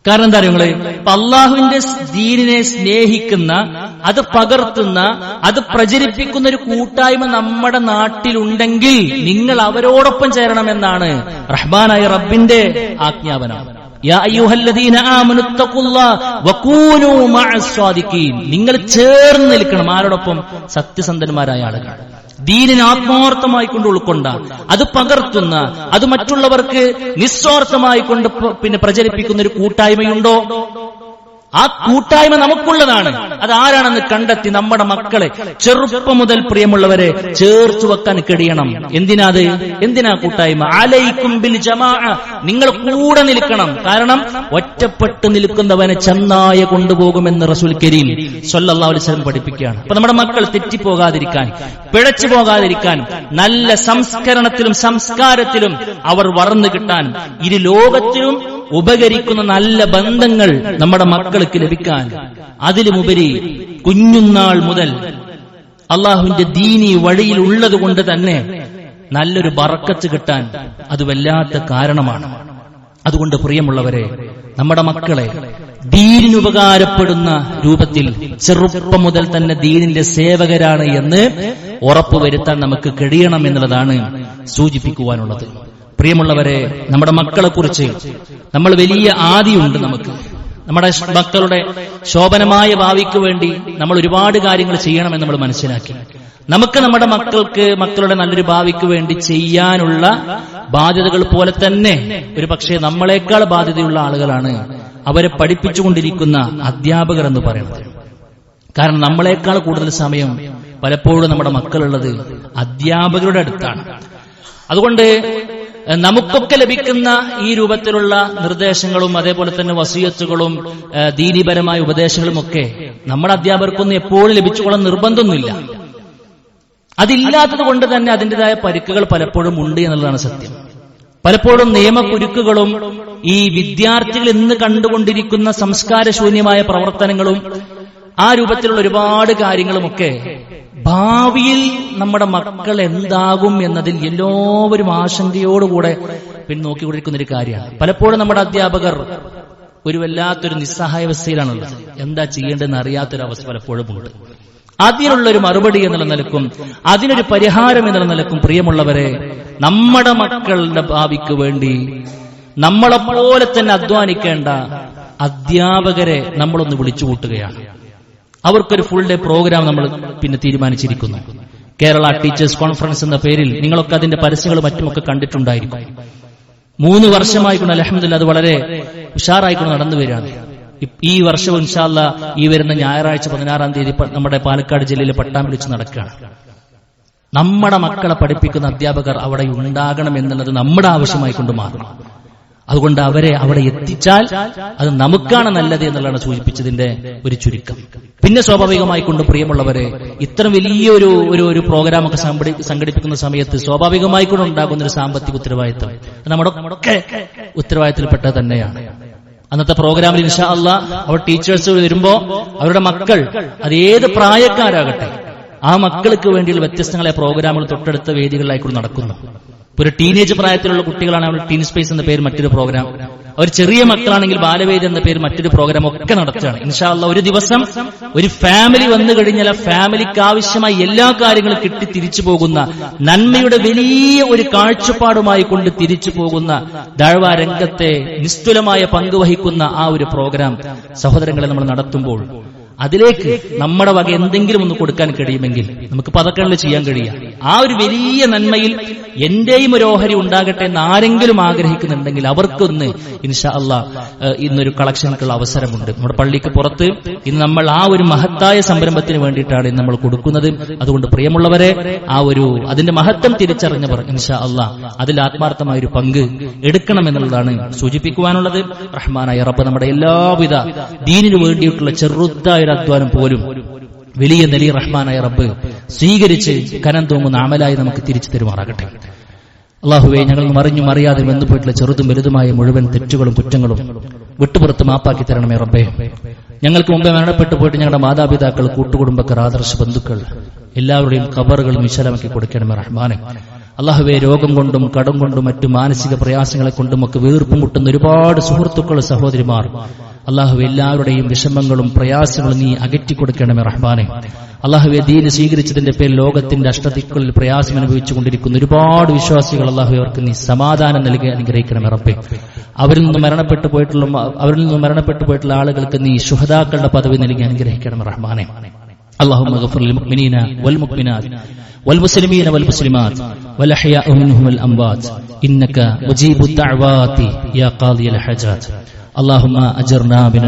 കാരണം എന്താ അറിയോ, ഇപ്പൊ അള്ളാഹുവിന്റെ ദീനിനെ സ്നേഹിക്കുന്ന, അത് പകർത്തുന്ന, അത് പ്രചരിപ്പിക്കുന്ന ഒരു കൂട്ടായ്മ നമ്മുടെ നാട്ടിലുണ്ടെങ്കിൽ നിങ്ങൾ അവരോടൊപ്പം ചേരണമെന്നാണ് റഹ്മാനായ റബ്ബിന്റെ ആജ്ഞാപനം. യാ അയ്യുഹല്ലദീന ആമനു തഖുല്ലാഹ വകൂനൂ മഅസ് സ്വാദിഖീൻ. നിങ്ങൾ ചേർന്ന് നിൽക്കണം. ആരോടൊപ്പം? സത്യസന്ധന്മാരായ ആളുകൾ. ദീനിനെ ആത്മാർത്ഥമായി കൊണ്ട് ഉൾക്കൊണ്ട, അത് പകർത്തുന്ന, അത് മറ്റുള്ളവർക്ക് നിസ്വാർത്ഥമായി കൊണ്ട് പ്രചരിപ്പിക്കുന്ന ഒരു കൂട്ടായ്മയുണ്ടോ? ആ കൂട്ടായ്മ നമുക്കുള്ളതാണ്. അതാരാണെന്ന് കണ്ടെത്തി നമ്മുടെ മക്കളെ ചെറുപ്പം മുതൽ പ്രിയമുള്ളവരെ ചേർത്തു വെക്കാൻ കഴിയണം. എന്തിനാ കൂട്ടായ്മ? അലൈക്കും ബിൽ ജമാഅ, നിങ്ങൾ കൂടെ നിൽക്കണം. കാരണം ഒറ്റപ്പെട്ട് നിൽക്കുന്നവനെ ചെന്നായ കൊണ്ടുപോകുമെന്ന് റസൂൽ കരീം സ്വല്ലല്ലാഹു അലൈഹി വസല്ലം പഠിപ്പിക്കുകയാണ്. അപ്പൊ നമ്മുടെ മക്കൾ തെറ്റിപ്പോകാതിരിക്കാൻ, പിഴച്ചു പോകാതിരിക്കാൻ, നല്ല സംസ്കരണത്തിലും സംസ്കാരത്തിലും അവർ വളർന്നു കിട്ടാൻ, ഇരു ലോകത്തിലും ഉപകരിക്കുന്ന നല്ല ബന്ധങ്ങൾ നമ്മുടെ മക്കൾക്ക് ലഭിക്കാൻ, അതിലുമുപരി കുഞ്ഞുനാൾ മുതൽ അള്ളാഹുവിന്റെ ദീനി വഴിയിൽ ഉള്ളത് കൊണ്ട് തന്നെ നല്ലൊരു ബറക്കത്ത് കിട്ടാൻ അത് വല്ലാത്ത കാരണമാണ്. അതുകൊണ്ട് പ്രിയമുള്ളവരെ, നമ്മുടെ മക്കളെ ദീനിനുപകാരപ്പെടുന്ന രൂപത്തിൽ ചെറുപ്പം മുതൽ തന്നെ ദീനിന്റെ സേവകരാണ് എന്ന് ഉറപ്പുവരുത്താൻ നമുക്ക് കഴിയണം എന്നുള്ളതാണ് സൂചിപ്പിക്കുവാനുള്ളത്. പ്രിയമുള്ളവരെ, നമ്മുടെ മക്കളെ കുറിച്ച് നമ്മൾ വലിയ ആദിയുണ്ട്. നമ്മുടെ മക്കളുടെ ശോഭനമായ ഭാവിക്ക് വേണ്ടി നമ്മൾ ഒരുപാട് കാര്യങ്ങൾ ചെയ്യണമെന്ന് നമ്മൾ മനസ്സിലാക്കി. നമുക്ക് നമ്മുടെ മക്കളുടെ നല്ലൊരു ഭാവിക്ക് വേണ്ടി ചെയ്യാനുള്ള ബാധ്യതകൾ പോലെ തന്നെ ഒരു പക്ഷേ നമ്മളെക്കാൾ ബാധ്യതയുള്ള ആളുകളാണ് അവരെ പഠിപ്പിച്ചുകൊണ്ടിരിക്കുന്ന അധ്യാപകർ എന്ന് പറയുന്നത്. കാരണം നമ്മളെക്കാൾ കൂടുതൽ സമയം പലപ്പോഴും നമ്മുടെ മക്കളുള്ളത് അധ്യാപകരുടെ അടുത്താണ്. അതുകൊണ്ട് നമുക്കൊക്കെ ലഭിക്കുന്ന ഈ രൂപത്തിലുള്ള നിർദ്ദേശങ്ങളും അതേപോലെ തന്നെ വസിയത്തുകളും ദീനീപരമായ ഉപദേശങ്ങളും ഒക്കെ നമ്മുടെ അധ്യാപകർക്കൊന്നും എപ്പോഴും ലഭിച്ചുകൊള്ളാൻ നിർബന്ധമൊന്നുമില്ല. അതില്ലാത്തത് കൊണ്ട് തന്നെ അതിൻ്റെതായ പരിക്കുകൾ പലപ്പോഴും ഉണ്ട് എന്നുള്ളതാണ് സത്യം. പലപ്പോഴും നിയമക്കുരുക്കുകളും ഈ വിദ്യാർത്ഥികൾ ഇന്ന് കണ്ടുകൊണ്ടിരിക്കുന്ന സംസ്കാരശൂന്യമായ പ്രവർത്തനങ്ങളും ആ രൂപത്തിലുള്ള ഒരുപാട് കാര്യങ്ങളുമൊക്കെ ഭാവിയിൽ നമ്മുടെ മക്കൾ എന്താകും എന്നതിൽ എല്ലാവരും ആശങ്കയോടുകൂടെ നോക്കിക്കൊണ്ടിരിക്കുന്ന ഒരു കാര്യമാണ്. പലപ്പോഴും നമ്മുടെ അധ്യാപകർ ഒരു വല്ലാത്തൊരു നിസ്സഹായാവസ്ഥയിലാണുള്ളത്. എന്താ ചെയ്യേണ്ടതെന്ന് അറിയാത്തൊരവസ്ഥ പലപ്പോഴും ഉണ്ട്. അതിനുള്ളൊരു മറുപടി എന്നുള്ള നിലക്കും അതിനൊരു പരിഹാരം എന്നുള്ള നിലക്കും പ്രിയമുള്ളവരെ, നമ്മുടെ മക്കളുടെ ഭാവിക്ക് വേണ്ടി നമ്മളെപ്പോലെ തന്നെ അധ്വാനിക്കേണ്ട അധ്യാപകരെ നമ്മളൊന്ന് വിളിച്ചു കൂട്ടുകയാണ്. അവർക്കൊരു ഫുൾ ഡേ പ്രോഗ്രാം നമ്മൾ തീരുമാനിച്ചിരിക്കുന്നു. കേരള ടീച്ചേഴ്സ് കോൺഫറൻസ് എന്ന പേരിൽ നിങ്ങളൊക്കെ അതിന്റെ പരസ്യങ്ങളും മറ്റുമൊക്കെ കണ്ടിട്ടുണ്ടായിരിക്കും. 3 വർഷമായിക്കൊണ്ട് അൽഹംദുലില്ലാഹ് അത് വളരെ ഉഷാറായിക്കൊണ്ട് നടന്നു വരികയാണ്. ഈ വർഷവും ഇൻഷാ അല്ലാഹ് ഈ വരുന്ന ഞായറാഴ്ച 16-ാം തീയതി നമ്മുടെ പാലക്കാട് ജില്ലയിലെ പട്ടാമ്പി വെച്ച് നടക്കുകയാണ്. നമ്മുടെ മക്കളെ പഠിപ്പിക്കുന്ന അധ്യാപകർ അവിടെ ഉണ്ടാകണം എന്നുള്ളത് നമ്മുടെ ആവശ്യമായിക്കൊണ്ട് മാറണം. അതുകൊണ്ട് അവരെ അവിടെ എത്തിച്ചാൽ അത് നമുക്കാണ് നല്ലത് എന്നുള്ളതാണ് സൂചിപ്പിച്ചതിന്റെ ഒരു ചുരുക്കം. പിന്നെ സ്വാഭാവികമായി കൊണ്ട് പ്രിയമുള്ളവരെ, ഇത്തരം വലിയൊരു പ്രോഗ്രാമൊക്കെ സംഘടിപ്പിക്കുന്ന സമയത്ത് സ്വാഭാവികമായി കൊണ്ട് ഉണ്ടാകുന്ന ഒരു സാമ്പത്തിക ഉത്തരവാദിത്തം നമ്മുടെ ഒക്കെ ഉത്തരവാദിത്തത്തിൽപ്പെട്ടത് തന്നെയാണ്. അന്നത്തെ പ്രോഗ്രാമിൽ ഇൻഷാ അല്ലാഹ് അവർ ടീച്ചേഴ്സ് വരുമ്പോ അവരുടെ മക്കൾ അത് ഏത് പ്രായക്കാരാകട്ടെ ആ മക്കൾക്ക് വേണ്ടിയുള്ള വ്യത്യസ്തങ്ങളായ പ്രോഗ്രാമുകൾ തൊട്ടടുത്ത വേദികളിലായിക്കൊണ്ട് നടക്കുന്നു. ഒരു ടീനേജ് പ്രായത്തിലുള്ള കുട്ടികളാണ് അവർ ടീൻ സ്പേസ് എന്ന പേര് മറ്റൊരു പ്രോഗ്രാം, അവർ ചെറിയ മക്കളാണെങ്കിൽ ബാലവേദി എന്ന പേര് മറ്റൊരു പ്രോഗ്രാം ഒക്കെ നടത്തുകയാണ്. ഇൻഷാ അല്ലാഹ് ഒരു ദിവസം ഒരു ഫാമിലി വന്നു കഴിഞ്ഞാൽ ആ ഫാമിലിക്ക് ആവശ്യമായ എല്ലാ കാര്യങ്ങളും കിട്ടി തിരിച്ചു പോകുന്ന, നന്മയുടെ വലിയ ഒരു കാഴ്ചപ്പാടുമായി കൊണ്ട് തിരിച്ചു പോകുന്ന, ദഅ്വ രംഗത്തെ നിസ്തുലമായ പങ്കുവഹിക്കുന്ന ആ ഒരു പ്രോഗ്രാം സഹോദരങ്ങളെ നമ്മൾ നടത്തുമ്പോൾ അതിലേക്ക് നമ്മുടെ വക എന്തെങ്കിലും ഒന്ന് കൊടുക്കാൻ കഴിയുമെങ്കിൽ നമുക്ക് പതക്കങ്ങളിൽ ചെയ്യാൻ കഴിയുക. ആ ഒരു വലിയ നന്മയിൽ എന്റെയും ഒരു ഓഹരി ഉണ്ടാകട്ടെ എന്ന് ആരെങ്കിലും ആഗ്രഹിക്കുന്നുണ്ടെങ്കിൽ അവർക്കൊന്ന് ഇൻഷാ അല്ലാഹ് ഇന്നൊരു കളക്ഷനുകളുള്ള അവസരമുണ്ട്. നമ്മുടെ പള്ളിക്ക് പുറത്ത് ഇന്ന് നമ്മൾ ആ ഒരു മഹത്തായ സംരംഭത്തിന് വേണ്ടിയിട്ടാണ് ഇന്ന് നമ്മൾ കൊടുക്കുന്നത്. അതുകൊണ്ട് പ്രിയമുള്ളവരെ, അതിന്റെ മഹത്വം തിരിച്ചറിഞ്ഞവർ ഇൻഷാ അല്ലാഹ് അതിൽ ആത്മാർത്ഥമായ ഒരു പങ്ക് എടുക്കണമെന്നുള്ളതാണ് സൂചിപ്പിക്കുവാനുള്ളത്. റഹ്മാനായ റബ്ബ് നമ്മുടെ എല്ലാവിധ ദീനിനു വേണ്ടിയിട്ടുള്ള ചെറുതായ അധ്വാനം പോലും വലിയ നിലി റഹ്മാനായ റബ്ബ് സ്വീകരിച്ച് കനം തൂങ്ങുന്ന അമലായി നമുക്ക് തിരിച്ചു തരുമാറാകട്ടെ. അല്ലാഹുവേ, ഞങ്ങൾ മറിഞ്ഞും അറിയാതെ വന്നുപോയിട്ടുള്ള ചെറുതും വലുതുമായ മുഴുവൻ തെറ്റുകളും കുറ്റങ്ങളും വിട്ടുപുറത്ത് മാപ്പാക്കി തരണമേ റബ്ബേ. ഞങ്ങൾക്ക് മുമ്പേ മരണപ്പെട്ടു പോയിട്ട് ഞങ്ങളുടെ മാതാപിതാക്കൾ, കൂട്ടുകുടുംബക്കാർ, ആദർശ ബന്ധുക്കൾ എല്ലാവരുടെയും ഖബറുകളും വിശാലമാക്കി കൊടുക്കണമേ റഹ്മാനെ. അല്ലാഹുവേ, രോഗം കൊണ്ടും കടം കൊണ്ടും മറ്റു മാനസിക പ്രയാസങ്ങളെ കൊണ്ടും ഒക്കെ വീർപ്പുമുട്ടുന്ന ഒരുപാട് സുഹൃത്തുക്കൾ, സഹോദരിമാർ അല്ലാഹുവേ എല്ലാവരുടെയും വിഷമങ്ങളും പ്രയാസങ്ങളും നീ അകറ്റിക്കൊടുക്കണമേ റഹ്മാനെ. അല്ലാഹുവേ ദീന് സ്വീകരിച്ചതിന്റെ പേരിൽ ലോകത്തിന്റെ അഷ്ടദിക്കുകളിൽ പ്രയാസം അനുഭവിച്ചുകൊണ്ടിരിക്കുന്ന ഒരുപാട് വിശ്വാസികൾ അല്ലാഹുവേ അവർക്ക് നീ സമാധാനം നൽകി അനുഗ്രഹിക്കണമേ റബ്ബേ. അവരിൽ നിന്ന് മരണപ്പെട്ടു പോയിട്ടുള്ള ആളുകൾക്ക് നീ ശുഹദാക്കളുടെ പദവി നൽകി അനുഗ്രഹിക്കണമേ റഹ്മാനെ. اللهم اغفر للمؤمنين والمؤمنات والمسلمين والمسلمات والأحياء منهم والأموات إنك مجيب الدعوات يا قاضي الحاجات. اللهم أجرنا من